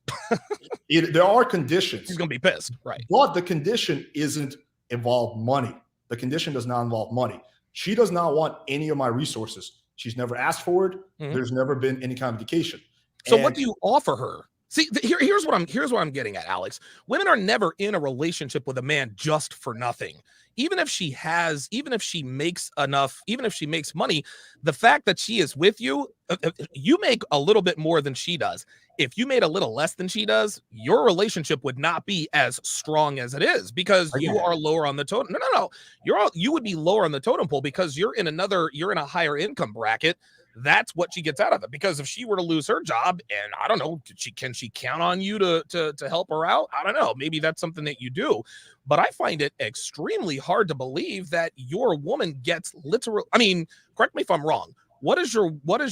there are conditions. She's gonna be pissed, right? But the condition isn't involve money. The condition does not involve money. She does not want any of my resources. She's never asked for it. There's never been any kind of indication. So what do you offer her? See, here's what I'm getting at, Alex. Women are never in a relationship with a man just for nothing. Even if she makes enough, even if she makes money, the fact that she is with you, you make a little bit more than she does. If you made a little less than she does, your relationship would not be as strong as it is, because you are lower on the totem. No. You would be lower on the totem pole because you're in a higher income bracket. That's what she gets out of it. Because if she were to lose her job, and I don't know, can she count on you to help her out? I don't know. Maybe that's something that you do. But I find it extremely hard to believe that your woman gets literal. I mean, correct me if I'm wrong. What does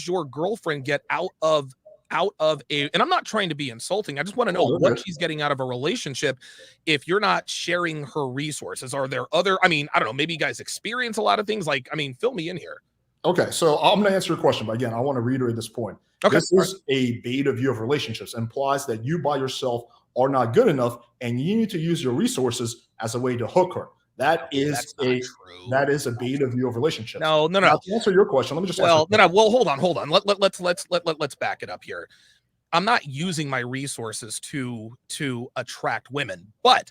your girlfriend get out of a, and I'm not trying to be insulting, I just want to know what she's getting out of a relationship if you're not sharing her resources? Are there other, I mean, I don't know, maybe you guys experience a lot of things, like, I mean, fill me in here. Okay, so I'm going to answer your question, but again, I want to reiterate this point. Okay. This is a beta view of relationships. It implies that you by yourself are not good enough, and you need to use your resources as a way to hook her. That is a beta view of relationships. No. Now, to answer your question, let me just well, hold on. Let's back it up here. I'm not using my resources to attract women, but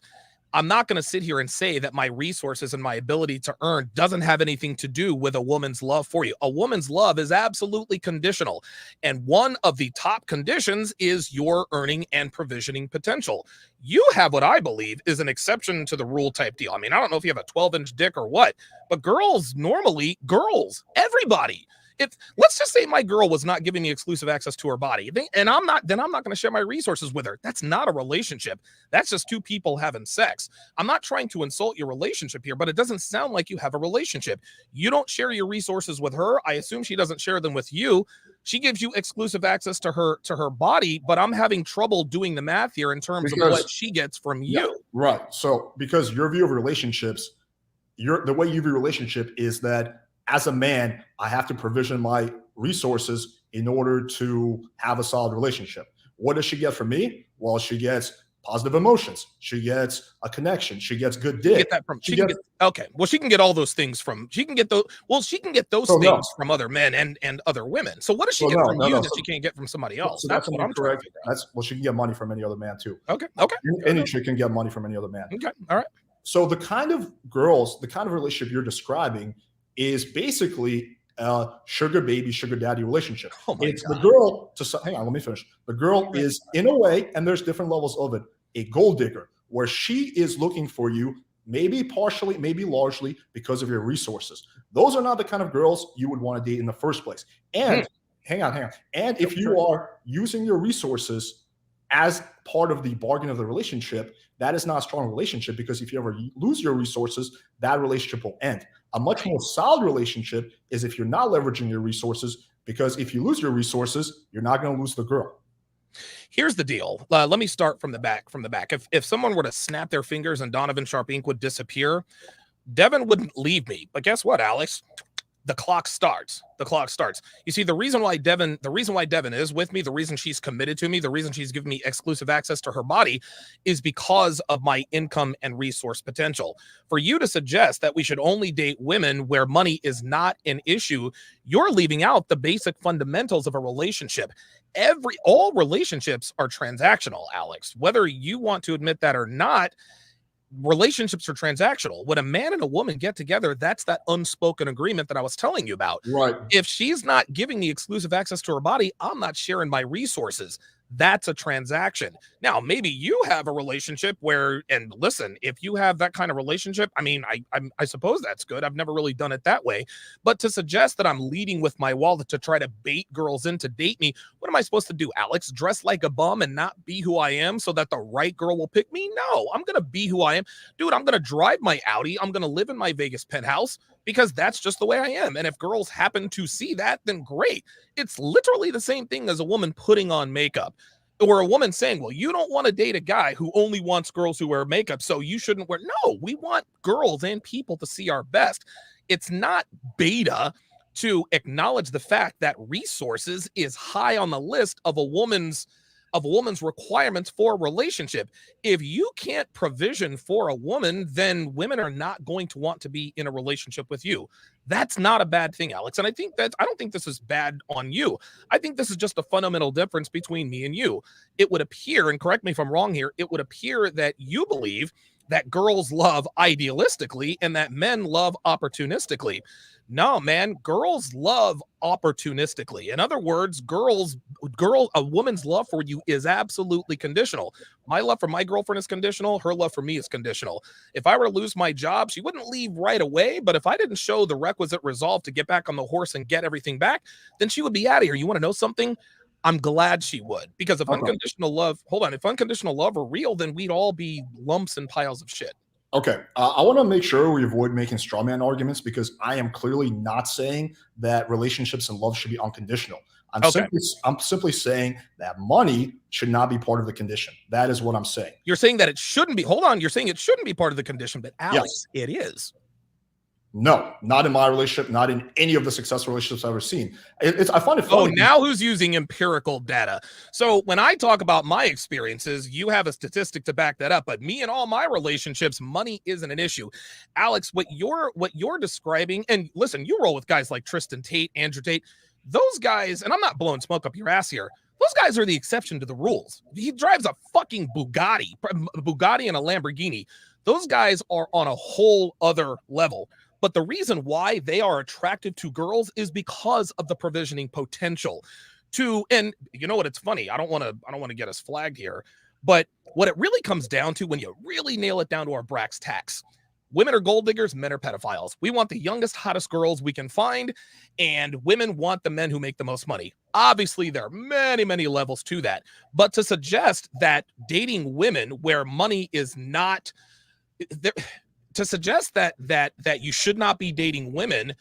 I'm not going to sit here and say that my resources and my ability to earn doesn't have anything to do with a woman's love for you. A woman's love is absolutely conditional. And one of the top conditions is your earning and provisioning potential. You have what I believe is an exception to the rule type deal. I mean, I don't know if you have a 12-inch dick or what, but everybody. Let's just say my girl was not giving me exclusive access to her body, and I'm not going to share my resources with her. That's not a relationship. That's just 2 people having sex. I'm not trying to insult your relationship here, but it doesn't sound like you have a relationship. You don't share your resources with her. I assume she doesn't share them with you. She gives you exclusive access to her body, but I'm having trouble doing the math here in terms of what she gets from you. Right. So because your view of relationships the way you view relationship is that as a man, I have to provision my resources in order to have a solid relationship. What does she get from me? Well, she gets positive emotions. She gets a connection. She gets good She can dick. get that from she can get okay. Well, she can get all those things from she can get those So no, things from other men and other women. So what does she so get no, from no, you no. that she can't get from somebody else? So That's that's what an I'm trying to incorrect. figure out. That's well, she can get money from any other man too. Okay. Any chick can get money from any other man. Okay. All right. So the kind of girls, the kind of relationship you're describing is basically a sugar baby, sugar daddy relationship. Oh my It's God. the girl hang on, let me finish. The girl is in a way, and there's different levels of it, a gold digger, where she is looking for you, maybe partially, maybe largely because of your resources. Those are not the kind of girls you would want to date in the first place. And hang on. And if you are using your resources as part of the bargain of the relationship, that is not a strong relationship, because if you ever lose your resources, that relationship will end. A much more solid relationship is if you're not leveraging your resources, because if you lose your resources, you're not going to lose the girl. Here's the deal. Let me start from the back. If someone were to snap their fingers and Donovan Sharpe Inc. would disappear, Devin wouldn't leave me. But guess what, Alex? The clock starts. You see, the reason why Devin is with me, the reason she's committed to me, the reason she's given me exclusive access to her body is because of my income and resource potential. For you to suggest that we should only date women where money is not an issue, you're leaving out the basic fundamentals of a relationship. All relationships are transactional, Alex. Whether you want to admit that or not, relationships are transactional. When a man and a woman get together, that's that unspoken agreement that I was telling you about. Right. If she's not giving me exclusive access to her body, I'm not sharing my resources. That's a transaction. Now, maybe you have a relationship where, and listen, if you have that kind of relationship, I mean, I suppose that's good. I've never really done it that way. But to suggest that I'm leading with my wallet to try to bait girls in to date me, what am I supposed to do, Alex? Dress like a bum and not be who I am so that the right girl will pick me? No, I'm going to be who I am. Dude, I'm going to drive my Audi. I'm going to live in my Vegas penthouse because that's just the way I am. And if girls happen to see that, then great. It's literally the same thing as a woman putting on makeup or a woman saying, well, you don't want to date a guy who only wants girls who wear makeup, so you shouldn't wear. No, we want girls and people to see our best. It's not beta to acknowledge the fact that resources is high on the list of a woman's requirements for a relationship. If you can't provision for a woman, then women are not going to want to be in a relationship with you. That's not a bad thing, Alex. And I don't think this is bad on you. I think this is just a fundamental difference between me and you. It would appear, and correct me if I'm wrong here, it would appear that you believe that girls love idealistically and that men love opportunistically. No, man, girls love opportunistically. In other words, a woman's love for you is absolutely conditional. My love for my girlfriend is conditional. Her love for me is conditional. If I were to lose my job, she wouldn't leave right away. But if I didn't show the requisite resolve to get back on the horse and get everything back, then she would be out of here. You want to know something? I'm glad she would, because if unconditional love were real, then we'd all be lumps and piles of shit. Okay. I want to make sure we avoid making straw man arguments, because I am clearly not saying that relationships and love should be unconditional. I'm simply saying that money should not be part of the condition. That is what I'm saying. You're saying that it shouldn't be. Hold on. You're saying it shouldn't be part of the condition, but Alex, Yes. It is. No, not in my relationship, not in any of the successful relationships I've ever seen. I find it funny. Oh, now who's using empirical data? So when I talk about my experiences, you have a statistic to back that up. But me and all my relationships, money isn't an issue. Alex, what you're describing, and listen, you roll with guys like Tristan Tate, Andrew Tate. Those guys, and I'm not blowing smoke up your ass here, those guys are the exception to the rules. He drives a fucking Bugatti and a Lamborghini. Those guys are on a whole other level. But the reason why they are attracted to girls is because of the provisioning potential. And you know what? It's funny. I don't want to get us flagged here, but what it really comes down to, when you really nail it down to our brass tacks, women are gold diggers, men are pedophiles. We want the youngest, hottest girls we can find, and women want the men who make the most money. Obviously, there are many, many levels to that. But to suggest that dating women where money is not there, to suggest that you should not be dating women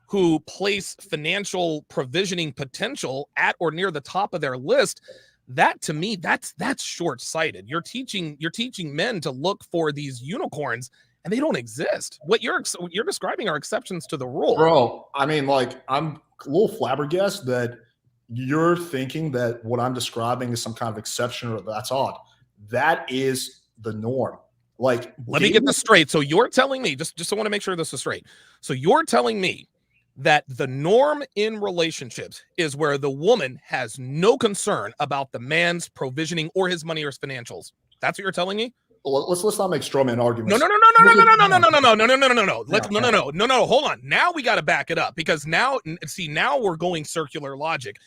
who place financial provisioning potential at or near the top of their list, that to me, that's short-sighted. You're teaching men to look for these unicorns, and they don't exist. What you're describing are exceptions to the rule. Bro, I mean, like, I'm a little flabbergasted that you're thinking that what I'm describing is some kind of exception or that's odd. That is the norm. Like, let me get this straight. So you're telling me, just I want to make sure this is straight. So you're telling me that the norm in relationships is where the woman has no concern about the man's provisioning or his money or his financials. That's what you're telling me? Let's not make straw man arguments. No. Hold on. Now we got to back it up, because now we're going circular logic.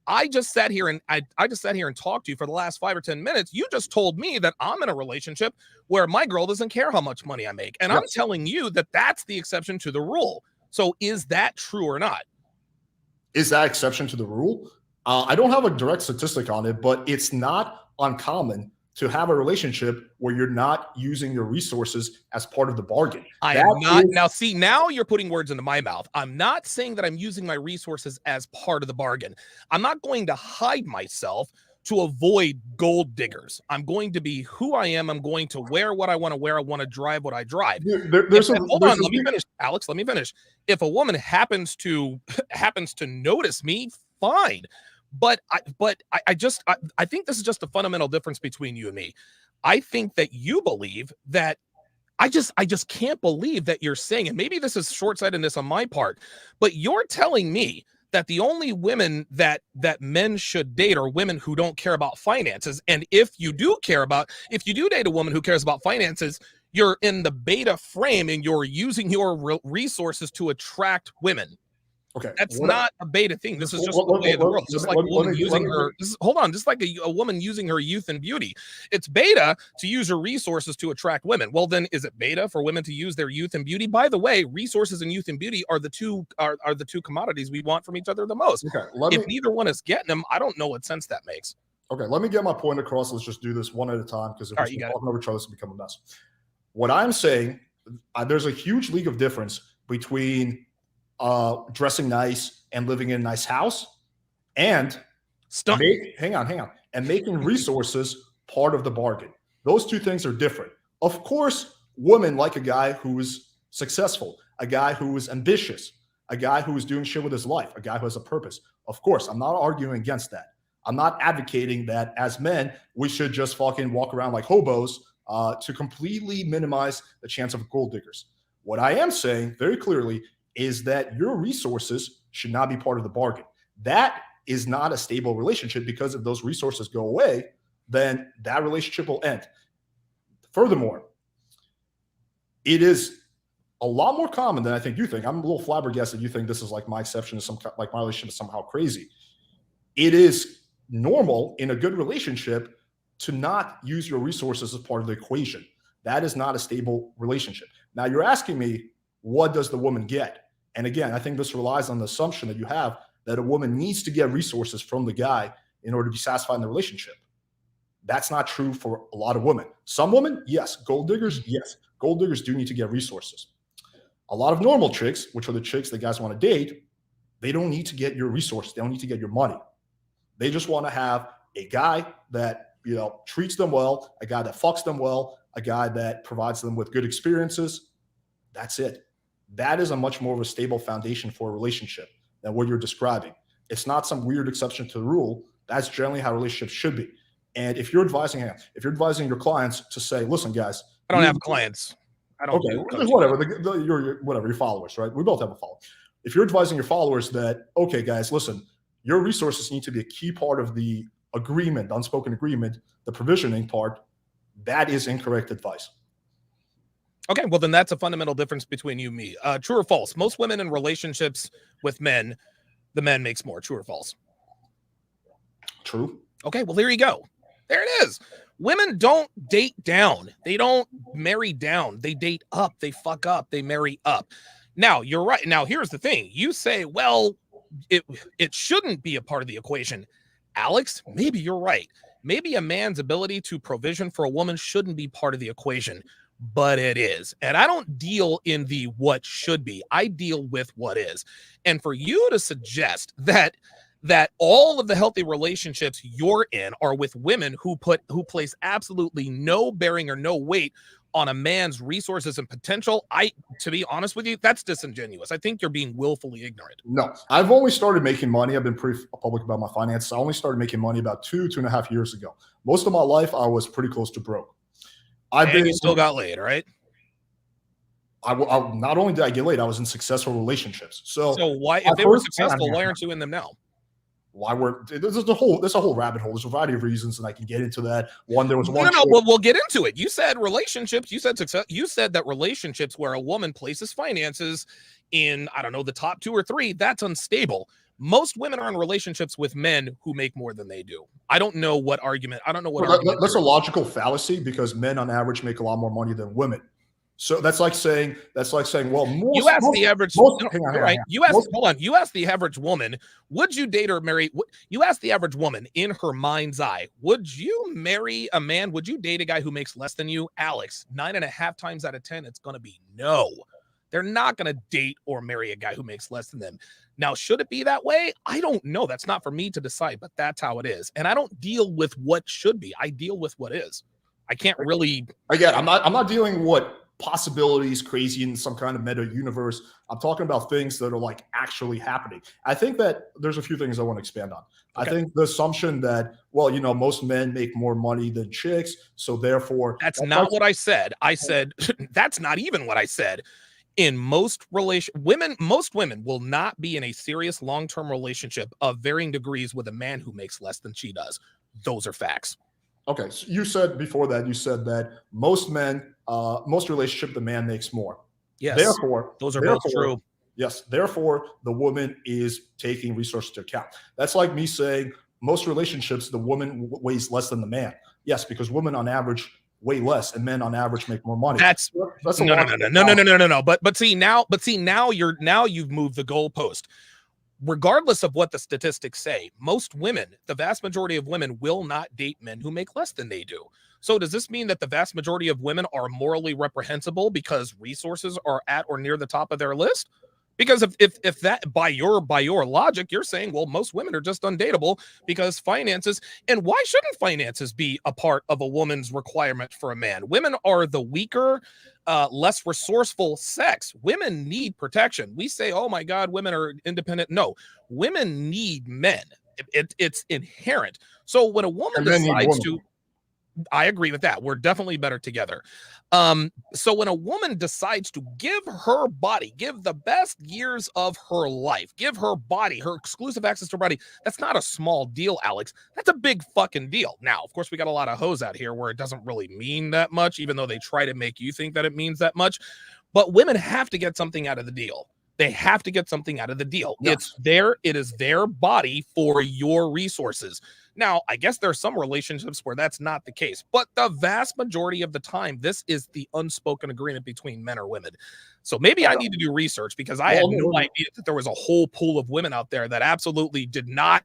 I just sat here and talked to you for the last 5 or 10 minutes. You just told me that I'm in a relationship where my girl doesn't care how much money I make, and I'm telling you that that's the exception to the rule. So is that true or not? Is that exception to the rule? I don't have a direct statistic on it, but it's not uncommon to have a relationship where you're not using your resources as part of the bargain. Now you're putting words into my mouth. I'm not saying that I'm using my resources as part of the bargain. I'm not going to hide myself to avoid gold diggers. I'm going to be who I am. I'm going to wear what I want to wear. I want to drive what I drive. Hold on, let me finish, Alex. Let me finish. If a woman happens to notice me, fine. But I think this is just a fundamental difference between you and me. I think that you believe that I just can't believe that you're saying, and maybe this is short-sightedness on my part, but you're telling me that the only women that men should date are women who don't care about finances. And if you do date a woman who cares about finances, you're in the beta frame and you're using your resources to attract women. Okay, that's not a beta thing. This is just the way of the world. Just like a woman using her. Just like a woman using her youth and beauty. It's beta to use her resources to attract women. Well, then, is it beta for women to use their youth and beauty? By the way, resources and youth and beauty are the two commodities we want from each other the most. Okay, if neither one is getting them, I don't know what sense that makes. Okay, let me get my point across. Let's just do this one at a time, because if we're talking over each other, it's become a mess. What I'm saying, there's a huge league of difference between dressing nice and living in a nice house, and hang on, and making resources part of the bargain. Those two things are different. Of course, women like a guy who is successful, a guy who is ambitious, a guy who is doing shit with his life, a guy who has a purpose. Of course, I'm not arguing against that. I'm not advocating that as men, we should just fucking walk around like hobos to completely minimize the chance of gold diggers. What I am saying very clearly is that your resources should not be part of the bargain. That is not a stable relationship, because if those resources go away, then that relationship will end. Furthermore, it is a lot more common than I think you think. I'm a little flabbergasted you think this is like my exception to like my relationship is somehow crazy. It is normal in a good relationship to not use your resources as part of the equation. That is not a stable relationship. Now you're asking me, what does the woman get? And again, I think this relies on the assumption that you have that a woman needs to get resources from the guy in order to be satisfied in the relationship. That's not true for a lot of women. Some women, yes. Gold diggers, yes. Gold diggers do need to get resources. A lot of normal chicks, which are the chicks that guys want to date, they don't need to get your resources. They don't need to get your money. They just want to have a guy that, treats them well, a guy that fucks them well, a guy that provides them with good experiences. That's it. That is a much more of a stable foundation for a relationship than what you're describing. It's not some weird exception to the rule. That's generally how relationships should be. And if you're advising your clients to say, listen, guys, I don't have clients. I don't. Okay, whatever. Your followers, right? We both have a follower. If you're advising your followers that, okay, guys, listen, your resources need to be a key part of the agreement, the unspoken agreement, the provisioning part, that is incorrect advice. Okay, well, then that's a fundamental difference between you and me. True or false? Most women in relationships with men, the man makes more. True or false? True. Okay, well, there you go. There it is. Women don't date down. They don't marry down. They date up. They fuck up. They marry up. Now, you're right. Now, here's the thing. You say, well, it shouldn't be a part of the equation. Alex, maybe you're right. Maybe a man's ability to provision for a woman shouldn't be part of the equation. But it is. And I don't deal in the what should be. I deal with what is. And for you to suggest that all of the healthy relationships you're in are with women who place absolutely no bearing or no weight on a man's resources and potential, to be honest with you, that's disingenuous. I think you're being willfully ignorant. No, I've only started making money. I've been pretty public about my finances. I only started making money about 2.5 years ago. Most of my life, I was pretty close to broke. You still got laid, right? I not only did I get laid, I was in successful relationships. So why, if they were successful, why aren't you in them now? Why there's a whole rabbit hole. There's a variety of reasons, and I can get into that. There was one. No, we'll get into it. You said relationships. You said success. You said that relationships where a woman places finances in, I don't know, the top 2 or 3, that's unstable. Most women are in relationships with men who make more than they do. I don't know what argument. That's a logical fallacy, because men on average make a lot more money than women. So that's like saying, well, you asked the average. You asked the average woman, would you date or marry? You asked the average woman in her mind's eye, would you marry a man? Would you date a guy who makes less than you? Alex, 9.5 times out of 10, it's going to be no. They're not going to date or marry a guy who makes less than them. Now, should it be that way? I don't know. That's not for me to decide, but that's how it is. And I don't deal with what should be. I deal with what is. I can't really. Again, I'm not dealing with what possibilities crazy in some kind of meta universe. I'm talking about things that are like actually happening. I think that there's a few things I want to expand on. Okay. I think the assumption that, well, most men make more money than chicks, so therefore that's not what I said. I said that's not even what I said. In most most women will not be in a serious long-term relationship of varying degrees with a man who makes less than she does. Those are facts. Okay, so you said before that, most relationship, the man makes more. Yes. Therefore, those are both true. Yes. Therefore, the woman is taking resources to account. That's like me saying most relationships, the woman weighs less than the man. Yes, because women on average weigh less, and men on average make more money. That's no. But see now you've moved the goalpost. Regardless of what the statistics say, most women, the vast majority of women, will not date men who make less than they do. So does this mean that the vast majority of women are morally reprehensible because resources are at or near the top of their list? Because if that, by your logic, you're saying, well, most women are just undateable because finances, and why shouldn't finances be a part of a woman's requirement for a man? Women are the weaker, less resourceful sex. Women need protection. We say, oh my God, women are independent. No, women need men. It's inherent. So when a woman decides to, I agree with that. We're definitely better together. So when a woman decides to give her body, give the best years of her life, give her body, her exclusive access to her body, that's not a small deal, Alex. That's a big fucking deal. Now, of course, we got a lot of hoes out here where it doesn't really mean that much, even though they try to make you think that it means that much. But women have to get something out of the deal. They have to get something out of the deal. Yes. It is their body for your resources. Now, I guess there are some relationships where that's not the case, but the vast majority of the time, this is the unspoken agreement between men or women. So maybe I need to do research, because I had no idea that there was a whole pool of women out there that absolutely do not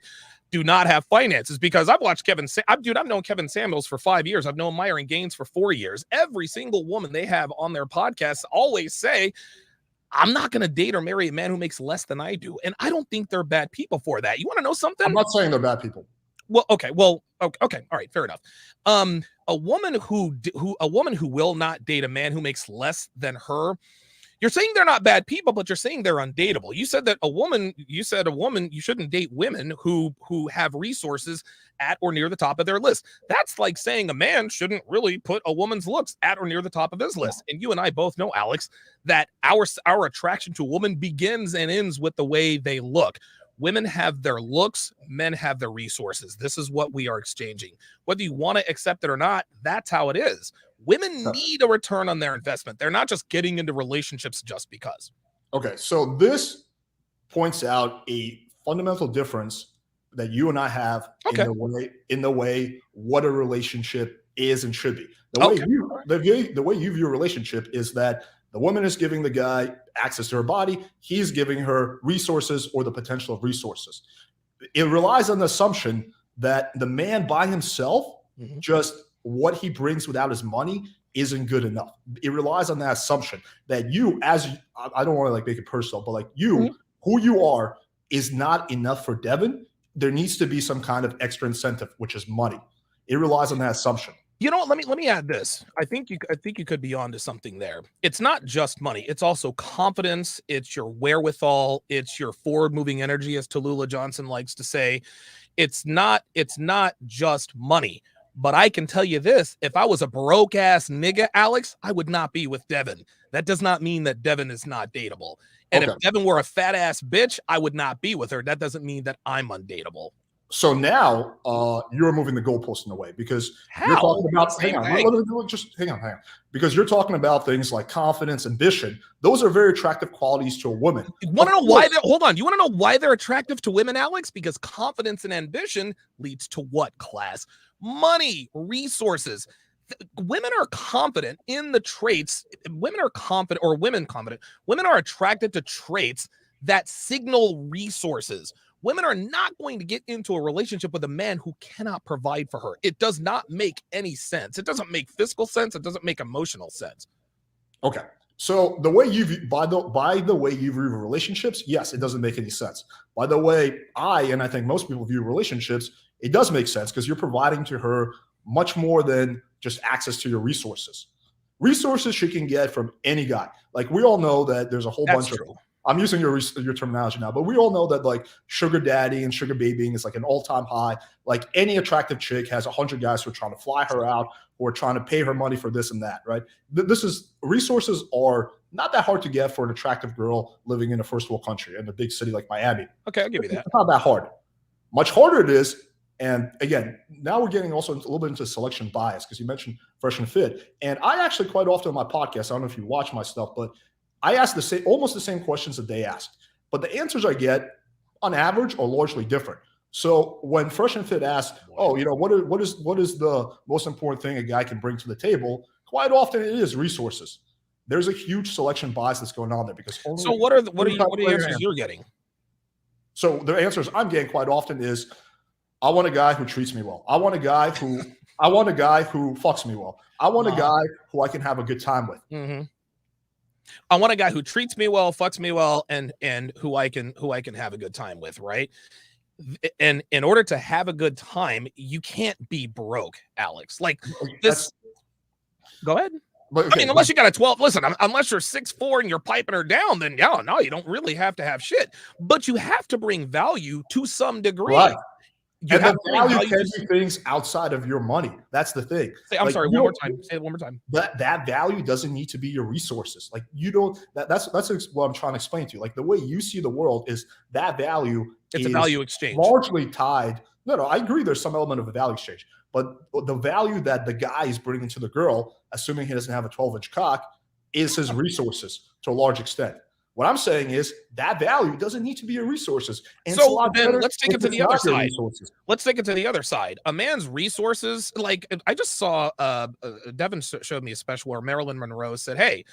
have finances. Because I've watched I've known Kevin Samuels for 5 years. I've known Myron Gaines for 4 years. Every single woman they have on their podcasts always say, I'm not going to date or marry a man who makes less than I do. And I don't think they're bad people for that. You want to know something? I'm not saying they're bad people. Well, okay. All right. Fair enough. A woman who will not date a man who makes less than her. You're saying they're not bad people, but you're saying they're undateable. You said a woman, you shouldn't date women who have resources at or near the top of their list. That's like saying a man shouldn't really put a woman's looks at or near the top of his list. And you and I both know, Alex, that our attraction to a woman begins and ends with the way they look. Women have their looks, men have their resources. This is what we are exchanging. Whether you want to accept it or not, that's how it is. Women need a return on their investment. They're not just getting into relationships just because. Okay, so this points out a fundamental difference that you and I have in the way what a relationship is and should be. The way you view a relationship is that the woman is giving the guy access to her body. He's giving her resources or the potential of resources. It relies on the assumption that the man by himself, just what he brings without his money, isn't good enough. It relies on that assumption that you, I don't want to make it personal, but who you are is not enough for Devin. There needs to be some kind of extra incentive, which is money. It relies on that assumption. You know what? Let me add this. I think you could be onto something there. It's not just money. It's also confidence. It's your wherewithal. It's your forward moving energy, as Tallulah Johnson likes to say. It's not just money. But I can tell you this: if I was a broke ass nigga, Alex, I would not be with Devin. That does not mean that Devin is not dateable. And Okay. if Devin were a fat ass bitch, I would not be with her. That doesn't mean that I'm undateable. So now you're moving the goalpost in a way because you're How? talking about. Same Hang on, thing. just hang on, because you're talking about things like confidence, ambition. Those are very attractive qualities to a woman. You want to know why? Hold on. You want to know why they're attractive to women, Alex? Because confidence and ambition leads to what? Class, money, resources. Women are confident in the traits. Women are confident, or women confident. Women are attracted to traits that signal resources. Women are not going to get into a relationship with a man who cannot provide for her. It does not make any sense. It doesn't make fiscal sense. It doesn't make emotional sense. Okay. So the way by the way you view relationships, yes, it doesn't make any sense. By the way, I think most people view relationships, it does make sense because you're providing to her much more than just access to your resources. Resources she can get from any guy. Like we all know that there's a whole bunch of. I'm using your terminology now, but we all know that like sugar daddy and sugar babying is like an all-time high. Like any attractive chick has 100 guys who are trying to fly her out or trying to pay her money for this and that, right? Resources are not that hard to get for an attractive girl living in a first world country in a big city like Miami. Okay, I'll give you that. It's not that hard. Much harder it is. And again, now we're getting also a little bit into selection bias because you mentioned fresh and fit. And I actually quite often on my podcast, I don't know if you watch my stuff, but I ask almost the same questions that they asked, but the answers I get on average are largely different. So when Fresh and Fit asks, "Oh, what is the most important thing a guy can bring to the table?" Quite often it is resources. There's a huge selection bias that's going on there because so what are the answers you're getting? So the answers I'm getting quite often is, "I want a guy who treats me well. I want a guy who fucks me well. I want a guy who I can have a good time with." Mm-hmm. I want a guy who treats me well, fucks me well, and who I can have a good time with, right? And in order to have a good time, you can't be broke, Alex. Like this. Go ahead. But, I mean, unless you got a 12, listen, unless you're 6'4" and you're piping her down, then no, you don't really have to have shit. But you have to bring value to some degree. Right. And the value can be things outside of your money. That's the thing. I'm sorry, one more time. Say it one more time. That value doesn't need to be your resources. Like you don't. That's what I'm trying to explain to you. Like the way you see the world is that value. It's a value exchange. Largely tied. No, I agree. There's some element of a value exchange, but the value that the guy is bringing to the girl, assuming he doesn't have a 12-inch cock, is his resources to a large extent. What I'm saying is that value doesn't need to be your resources. And so then let's take it to the other side. Let's take it to the other side. A man's resources, like I just saw Devin showed me a special where Marilyn Monroe said, "Hey,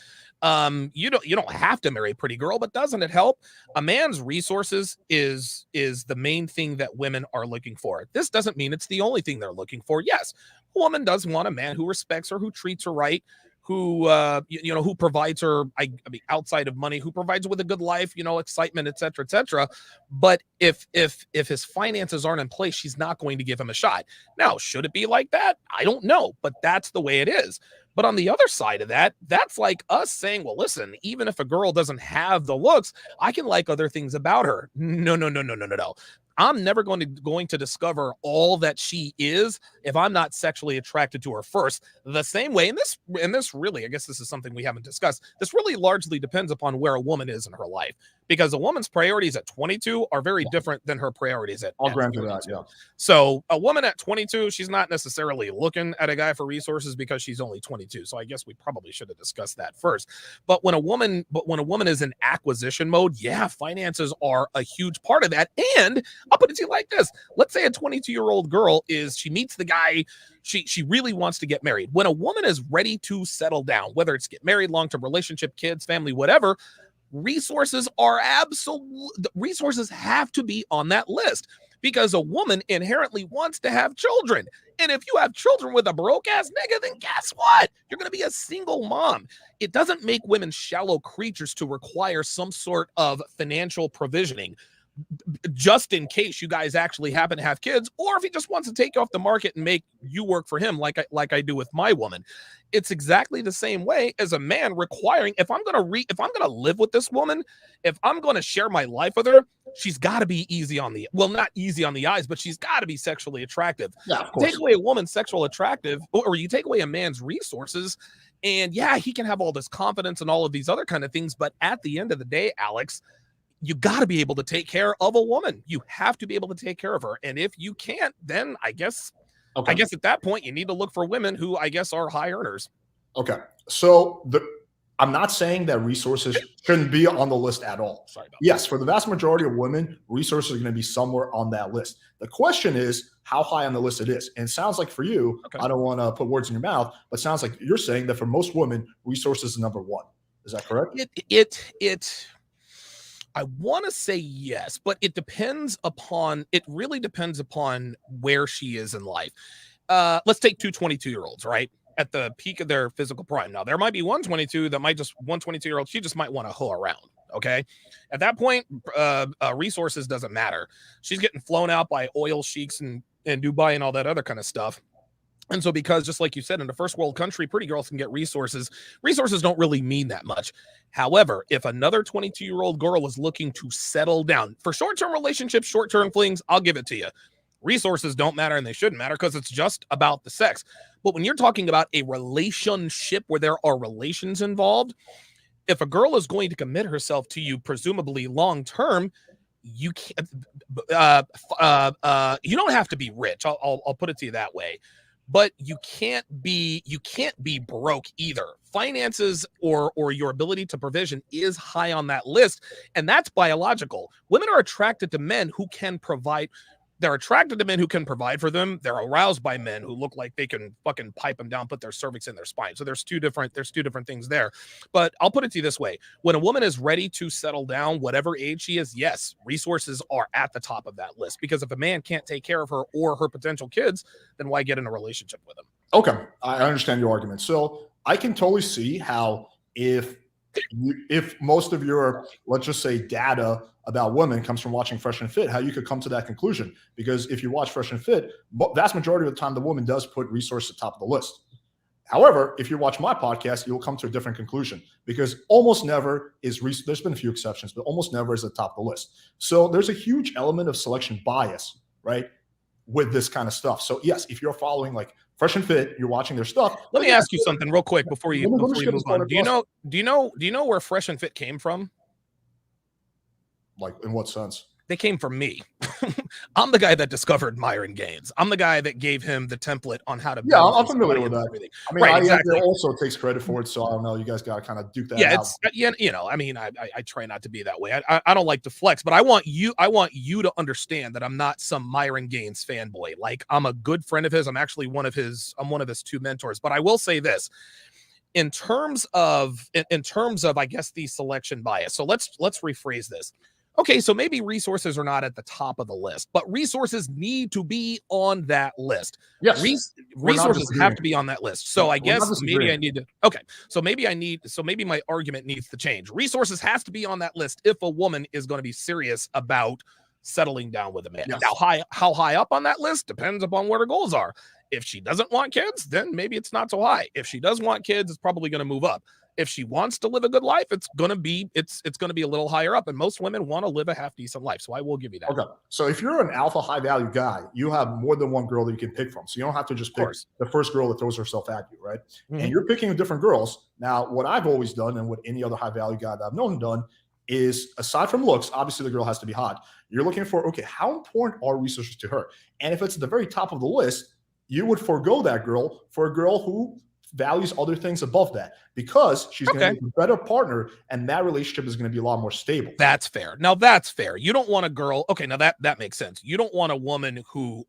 you don't have to marry a pretty girl, but doesn't it help?" A man's resources is the main thing that women are looking for. This doesn't mean it's the only thing they're looking for. Yes, a woman does want a man who respects her, who treats her right, who who provides her, I mean, outside of money, who provides her with a good life, excitement, etc., etc. But if his finances aren't in place, she's not going to give him a shot. Now, should it be like that? I don't know, but that's the way it is. But on the other side of that, that's like us saying, well, listen, even if a girl doesn't have the looks, I can like other things about her. No. I'm never going to discover all that she is if I'm not sexually attracted to her first. The same way, and this really, I guess this is something we haven't discussed. This really largely depends upon where a woman is in her life, because a woman's priorities at 22 are very different than her priorities at. I'll grant you that. Yeah. So a woman at 22, she's not necessarily looking at a guy for resources because she's only 22. So I guess we probably should have discussed that first. But when a woman is in acquisition mode, yeah, finances are a huge part of that. And I'll put it to you like this. Let's say a 22-year-old girl she meets the guy, she really wants to get married. When a woman is ready to settle down, whether it's get married, long-term relationship, kids, family, whatever, resources have to be on that list, because a woman inherently wants to have children. And if you have children with a broke ass nigga, then guess what? You're going to be a single mom. It doesn't make women shallow creatures to require some sort of financial provisioning. just in case you guys actually happen to have kids, or if he just wants to take you off the market and make you work for him like I do with my woman. It's exactly the same way as a man requiring, if I'm gonna live with this woman, if I'm gonna share my life with her, she's got to be easy on the, well, not easy on the eyes, but she's got to be sexually attractive. Yeah, of course. Take away a woman's sexual attractive, or you take away a man's resources, and yeah, he can have all this confidence and all of these other kind of things, but at the end of the day, Alex, you got to be able to take care of a woman. You have to be able to take care of her. And if you can't, then I guess at that point you need to look for women who I guess are high earners. Okay. So I'm not saying that resources shouldn't be on the list at all. Sorry about yes, for the vast majority of women, resources are going to be somewhere on that list. The question is how high on the list it is. And it sounds like for you, I don't want to put words in your mouth, but it sounds like you're saying that for most women, resources is number one. Is that correct? I want to say yes, but it really depends upon where she is in life. Let's take two 22-year-olds, right? At the peak of their physical prime. Now, there might be one 22-year-old, she just might want to hoe around. Okay. At that point, resources doesn't matter. She's getting flown out by oil sheiks and Dubai and all that other kind of stuff. And so, because just like you said, in a first world country, pretty girls can get resources. Resources don't really mean that much. However, if another 22-year-old girl is looking to settle down for short-term relationships, short-term flings, I'll give it to you. Resources don't matter, and they shouldn't matter because it's just about the sex. But when you're talking about a relationship where there are relations involved, if a girl is going to commit herself to you, presumably long-term, you can't. You don't have to be rich. I'll put it to you that way. But you can't be broke either. Finances or your ability to provision is high on that list, and that's biological. Women are attracted to men who can provide. They're attracted to men who can provide for them. They're aroused by men who look like they can fucking pipe them down, put their cervix in their spine. So there's two different things there. But I'll put it to you this way. When a woman is ready to settle down, whatever age she is, yes, resources are at the top of that list. Because if a man can't take care of her or her potential kids, then why get in a relationship with him? Okay. I understand your argument. So I can totally see how if most of your, let's just say, data about women comes from watching Fresh and Fit, how you could come to that conclusion. Because if you watch Fresh and Fit, vast majority of the time, the woman does put resource at the top of the list. However, if you watch my podcast, you'll come to a different conclusion because almost never is, there's been a few exceptions, but almost never is at the top of the list. So there's a huge element of selection bias, right, with this kind of stuff. So yes, if you're following like Fresh and Fit, you're watching their stuff. Let me ask you something real quick before you move on. Do you know where Fresh and Fit came from? Like in what sense? They came from me. I'm the guy that discovered Myron Gaines. I'm the guy that gave him the template on how to. Yeah, I'm familiar with that. Everything. I mean, exactly. Also takes credit for it, so I don't know. You guys got to kind of duke that out. I mean, I try not to be that way. I don't like to flex, but I want you to understand that I'm not some Myron Gaines fanboy. Like, I'm a good friend of his. I'm actually one of his two mentors. But I will say this. In terms of, I guess, the selection bias. So let's rephrase this. Okay, so maybe resources are not at the top of the list, but resources need to be on that list. Yes, resources have to be on that list. So I guess maybe I need to. Okay, so maybe my argument needs to change. Resources has to be on that list if a woman is going to be serious about settling down with a man. Yes. Now, how high up on that list depends upon what her goals are. If she doesn't want kids, then maybe it's not so high. If she does want kids, it's probably going to move up. If she wants to live a good life, it's gonna be a little higher up, and most women want to live a half decent life. So I will give you that. Okay. So if you're an alpha high value guy, you have more than one girl that you can pick from. So you don't have to just pick the first girl that throws herself at you, right? Mm-hmm. And you're picking different girls. Now, what I've always done, and what any other high value guy that I've known done, is aside from looks, obviously the girl has to be hot. You're looking for, okay, how important are resources to her? And if it's at the very top of the list, you would forego that girl for a girl who values other things above that because she's going to be a better partner, and that relationship is going to be a lot more stable. That's fair. Now that's fair. You don't want a girl. Okay, now that makes sense. You don't want a woman who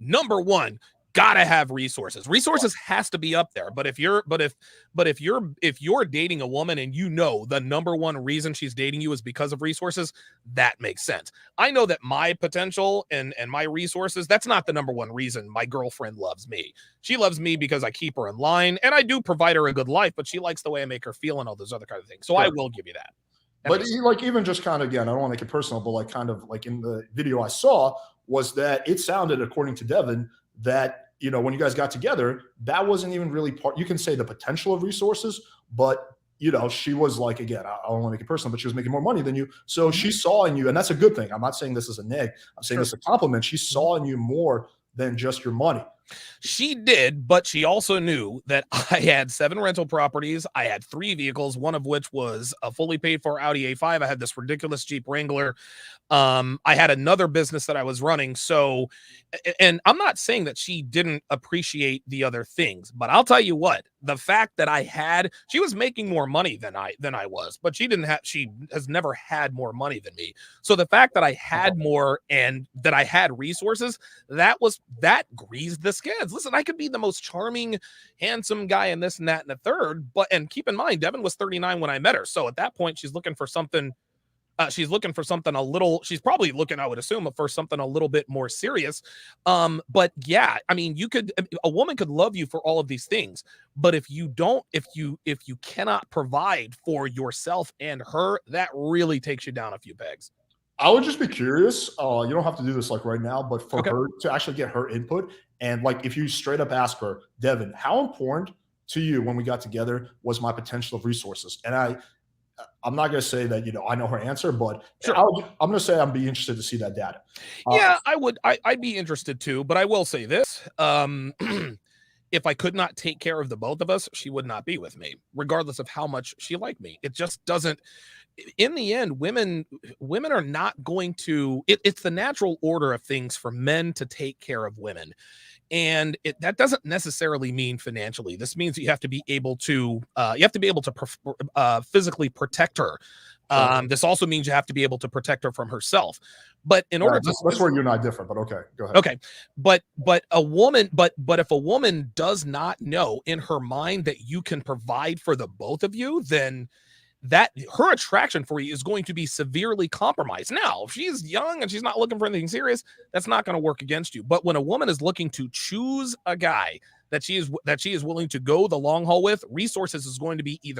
number one, gotta have resources. Resources has to be up there. But if you're dating a woman and you know the number one reason she's dating you is because of resources, that makes sense. I know that my potential and my resources, that's not the number one reason my girlfriend loves me. She loves me because I keep her in line and I do provide her a good life, but she likes the way I make her feel and all those other kind of things. So I will give you that. But like, even just kind of, again, I don't want to make it personal, but like kind of like in the video I saw was that it sounded, according to Devin, that when you guys got together, that wasn't even really part. You can say the potential of resources, but she was like, again, I don't want to make it personal, but she was making more money than you. So she saw in you, and that's a good thing. I'm not saying this is a neg. I'm saying this is a compliment. She saw in you more than just your money. She did, but she also knew that I had 7 rental properties. I had 3 vehicles, one of which was a fully paid for Audi A5. I had this ridiculous Jeep Wrangler. I had another business that I was running. So, and I'm not saying that she didn't appreciate the other things, but I'll tell you what, the fact that she was making more money than I was, but she has never had more money than me. So the fact that I had more and that I had resources, that greased the skids. Listen, I could be the most charming, handsome guy and this and that and the third, and keep in mind, Devin was 39 when I met her. So at that point, she's looking for something. She's probably looking, I would assume, for something a little bit more serious. But yeah, I mean, a woman could love you for all of these things, but if you cannot provide for yourself and her, that really takes you down a few pegs. I would just be curious. You don't have to do this like right now, but for her to actually get her input, and like if you straight up ask her, Devin, how important to you when we got together was my potential of resources? And I'm not going to say that, I know her answer, but sure. I'm going to say I'd be interested to see that data. Yeah, I would. I'd be interested too, but I will say this. If I could not take care of the both of us, she would not be with me, regardless of how much she liked me. It just doesn't. In the end, women are not going to. It's the natural order of things for men to take care of women. And that doesn't necessarily mean financially. This means you have to be able to physically protect her. This also means you have to be able to protect her from herself. But in order to, that's where you and I differ. But okay, go ahead. Okay, but if a woman does not know in her mind that you can provide for the both of you, then that her attraction for you is going to be severely compromised. Now, if she's young and she's not looking for anything serious, that's not going to work against you. But when a woman is looking to choose a guy that she is willing to go the long haul with, resources is going to be it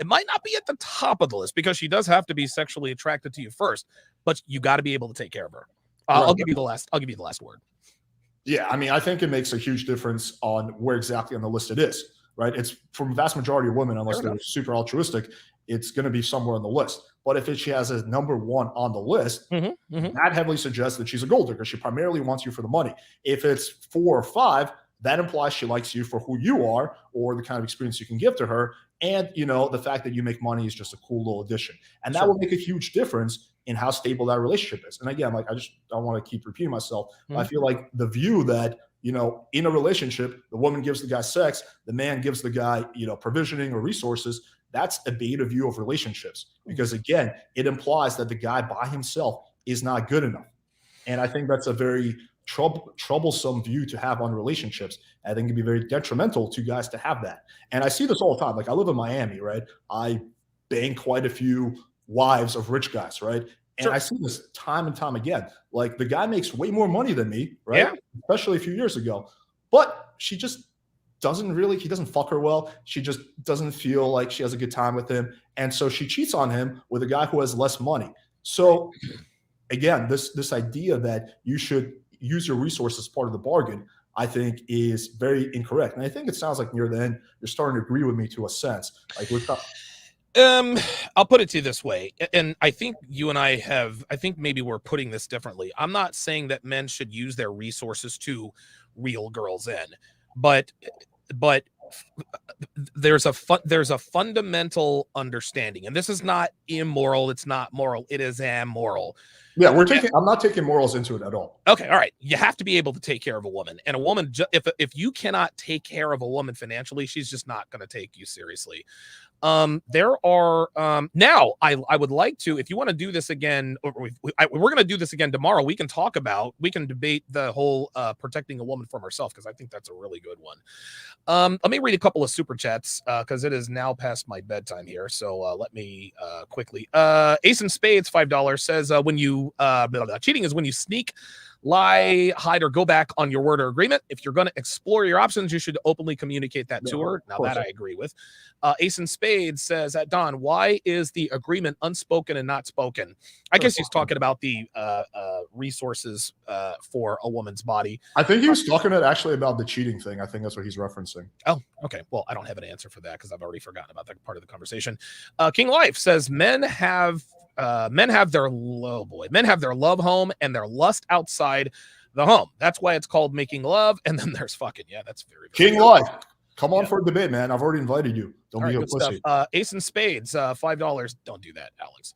might not be at the top of the list, because she does have to be sexually attracted to you first, but you got to be able to take care of her. Right. I'll give you the last word. Yeah, I mean, I think it makes a huge difference on where exactly on the list it is. Right? It's from vast majority of women, unless they're super altruistic, it's going to be somewhere on the list. But if she has a number 1 on the list, that heavily suggests that she's a gold digger. She primarily wants you for the money. If it's 4 or 5, that implies she likes you for who you are, or the kind of experience you can give to her. And, the fact that you make money is just a cool little addition. And that will make a huge difference in how stable that relationship is. And again, like, I don't want to keep repeating myself. I feel like the view that, in a relationship, the woman gives the guy sex, the man gives the guy, provisioning or resources. That's a beta view of relationships, because again, it implies that the guy by himself is not good enough. And I think that's a very troublesome view to have on relationships. I think it'd be very detrimental to guys to have that. And I see this all the time. Like, I live in Miami, right? I bang quite a few wives of rich guys, right? And I see this time and time again. Like, the guy makes way more money than me, right? Yeah. Especially a few years ago. But she just he doesn't fuck her well. She just doesn't feel like she has a good time with him. And so she cheats on him with a guy who has less money. So again, this idea that you should use your resources as part of the bargain, I think, is very incorrect. And I think it sounds like near the end, you're starting to agree with me to a sense. Like, I'll put it to you this way, and I think you and I think maybe we're putting this differently. I'm not saying that men should use their resources to reel girls in, but there's a fundamental understanding, and this is not immoral. It's not moral. It is amoral. Yeah, I'm not taking morals into it at all. Okay, all right. You have to be able to take care of a woman, and a woman, if you cannot take care of a woman financially, she's just not going to take you seriously. There are now I would like to, if you want to do this again, we're going to do this again tomorrow. We can debate the whole protecting a woman from herself, because I think that's a really good one. Let me read a couple of super chats, because it is now past my bedtime here. So let me quickly. Ace and Spades $5 says when you cheating is when you sneak lie, hide, or go back on your word or agreement. If you're going to explore your options, you should openly communicate that to her. Now, that I agree with. Ace in Spades says, at Don, why is the agreement unspoken and not spoken? I guess he's talking about the resources for a woman's body. I think he was talking actually about the cheating thing. I think that's what he's referencing. Oh, okay. Well, I don't have an answer for that because I've already forgotten about that part of the conversation. King Life says men have their love home and their lust outside the home. That's why it's called making love. And then there's fucking, yeah, that's very King Life. Come on for a debate, man. I've already invited you. Don't be a pussy. Ace in Spades, $5. Don't do that, Alex.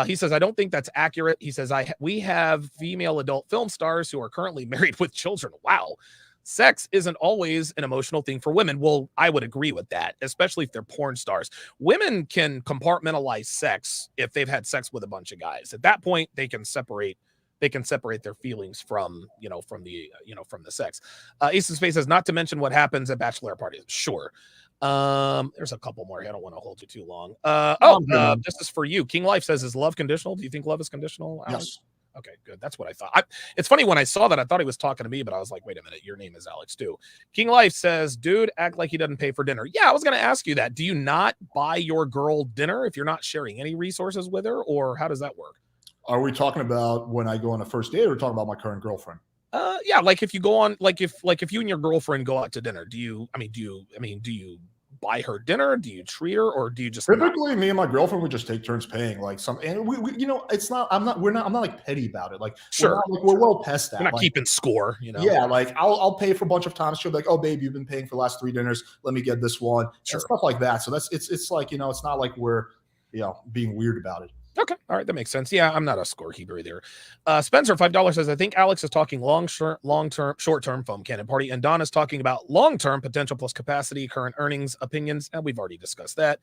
He says, I don't think that's accurate. He says, we have female adult film stars who are currently married with children. Wow. Sex isn't always an emotional thing for women. Well, I would agree with that, especially if they're porn stars. Women can compartmentalize sex if they've had sex with a bunch of guys. At that point, they can separate their feelings from the sex. Ace of Space says, not to mention what happens at bachelor parties. Sure. There's a couple more. I don't want to hold you too long. This is for you. King Life says, is love conditional? Do you think love is conditional, Alex? Yes. Okay, good. That's what I thought. It's funny, when I saw that, I thought he was talking to me, but I was like, wait a minute, your name is Alex too. King Life says, dude, act like he doesn't pay for dinner. Yeah, I was going to ask you that. Do you not buy your girl dinner if you're not sharing any resources with her, or how does that work? Are we talking about when I go on a first date, or talking about my current girlfriend? Yeah, like if you go on, like if you and your girlfriend go out to dinner, do you buy her dinner? Do you treat her, or do you just typically me and my girlfriend would just take turns paying, like and we it's not, I'm not like petty about it. Like, sure, we're well past that. We're not keeping score, Yeah, like I'll pay for a bunch of times. She'll be like, oh babe, you've been paying for the last 3 dinners, let me get this one. Sure. And stuff like that. So it's like, it's not like we're being weird about it. Okay. All right. That makes sense. Yeah. I'm not a scorekeeper either. Spencer, $5 says, I think Alex is talking long-term, short-term foam cannon party. And Don is talking about long-term potential plus capacity, current earnings, opinions. And we've already discussed that.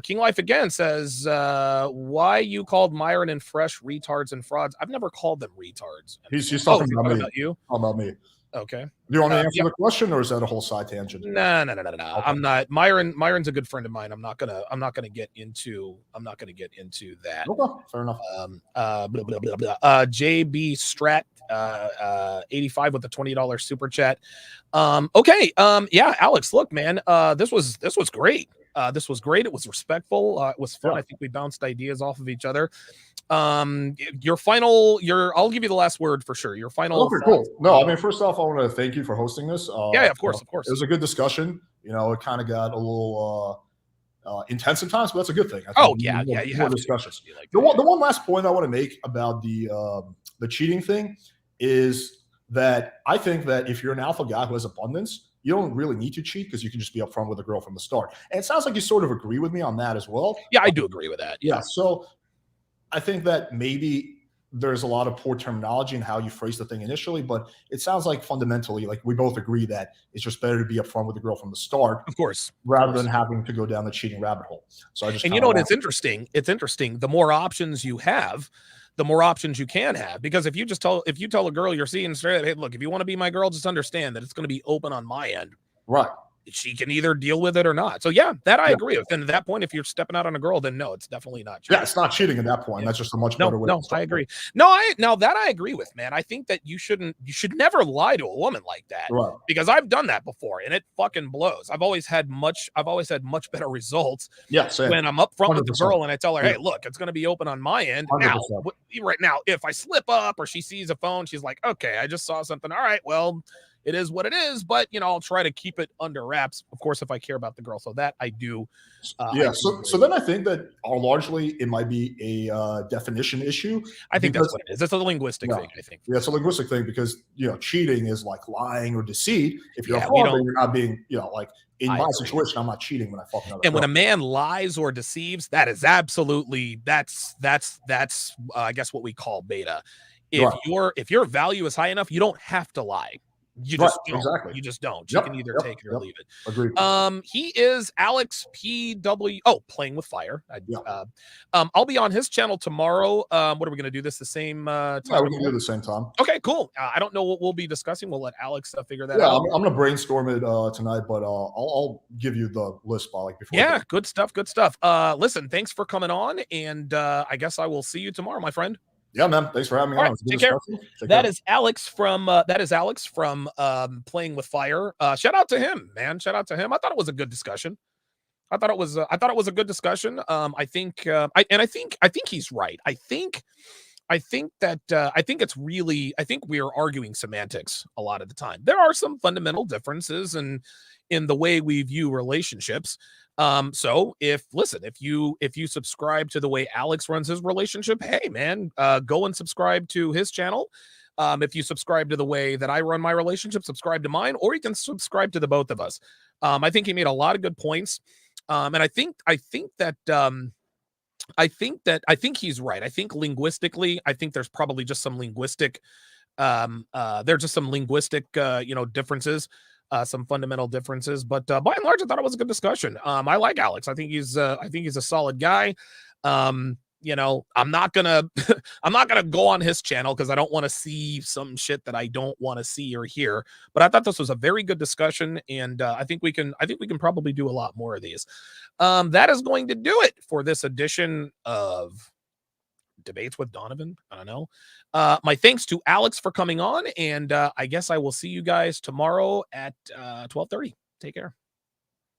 King Life again says, why you called Myron and Fresh retards and frauds? I've never called them retards. He's talking about you. How about me? Okay. Do you want me to answer the question, or is that a whole side tangent? No. Okay. I'm not. Myron's a good friend of mine. I'm not gonna get into that. Okay, fair enough. JB Strat 85 with the $20 super chat. Okay. Yeah, Alex, look, man, this was great. This was great. It was respectful. It was fun. Yeah. I think we bounced ideas off of each other. I'll give you the last word for sure. Your final. Okay, cool. No, I mean, first off, I want to thank you for hosting this. Yeah, of course. It was a good discussion. It kind of got a little intense at times, but that's a good thing. Yeah. You have discussions. The one last point I want to make about the cheating thing is that I think that if you're an alpha guy who has abundance, you don't really need to cheat because you can just be upfront with a girl from the start. And it sounds like you sort of agree with me on that as well. Yeah, I do agree with that. Yeah. So I think that maybe there's a lot of poor terminology in how you phrase the thing initially, but it sounds like fundamentally, like we both agree that it's just better to be upfront with the girl from the start, of course, rather than having to go down the cheating rabbit hole. So and you know what? It's interesting. The more options you have, the more options you can have. Because if you tell a girl you're seeing straight, hey, look, if you want to be my girl, just understand that it's going to be open on my end. Right. She can either deal with it or not. So yeah, that I agree with. And at that point, if you're stepping out on a girl, then no, it's definitely not cheating. Yeah, it's not cheating at that point. Yeah. That's just a much better way. No, I agree. Now that I agree with, man. I think that you should never lie to a woman like that. Right. Because I've done that before and it fucking blows. I've always had much better results. Yeah, same. When I'm up front with the girl and I tell her, hey, look, it's going to be open on my end. 100%. Right now, if I slip up or she sees a phone, she's like, okay, I just saw something. All right, well, it is what it is, but I'll try to keep it under wraps, of course, if I care about the girl. So that I do. So then I think that largely it might be a definition issue. I think that's what it is. It's a linguistic thing, I think. Yeah, it's a linguistic thing because cheating is like lying or deceit. If you're a father, you're not being, like in my situation, I'm not cheating when I fuck another girl. When a man lies or deceives, that is absolutely that's I guess what we call beta. If your value is high enough, you don't have to lie. You just don't. Exactly. You just don't. You can either take it or leave it. Agreed. He is Alex PW. Oh, Playing with Fire. I'll be on his channel tomorrow. What are we going to do? This the same time? Yeah, we're going to do the same time. Okay, cool. I don't know what we'll be discussing. We'll let Alex figure that out. I'm going to brainstorm it tonight, but I'll give you the list before. Yeah, good stuff. Listen, thanks for coming on, and I guess I will see you tomorrow, my friend. Yeah, man. Thanks for having me All on. right, It was a good take care. discussion. Take care. That is Alex from Playing with Fire. Shout out to him, man. Shout out to him. I thought it was a good discussion. I thought it was a good discussion. I think I think he's right. I think that I think it's really I think we are arguing semantics a lot of the time. There are some fundamental differences in the way we view relationships. So if you subscribe to the way Alex runs his relationship, hey man, go and subscribe to his channel. If you subscribe to the way that I run my relationship, subscribe to mine, or you can subscribe to the both of us. I think he made a lot of good points. And I think he's right. I think linguistically, I think there's probably just some linguistic there's just some linguistic differences, some fundamental differences, but by and large I thought it was a good discussion. I like Alex. I think he's a solid guy. I'm not gonna I'm not gonna go on his channel because I don't want to see some shit that I don't want to see or hear, but I thought this was a very good discussion, and I think we can probably do a lot more of these. That is going to do it for this edition of Debates with Donovan. I don't know. My thanks to Alex for coming on, and I guess I will see you guys tomorrow at 12:30. Take care.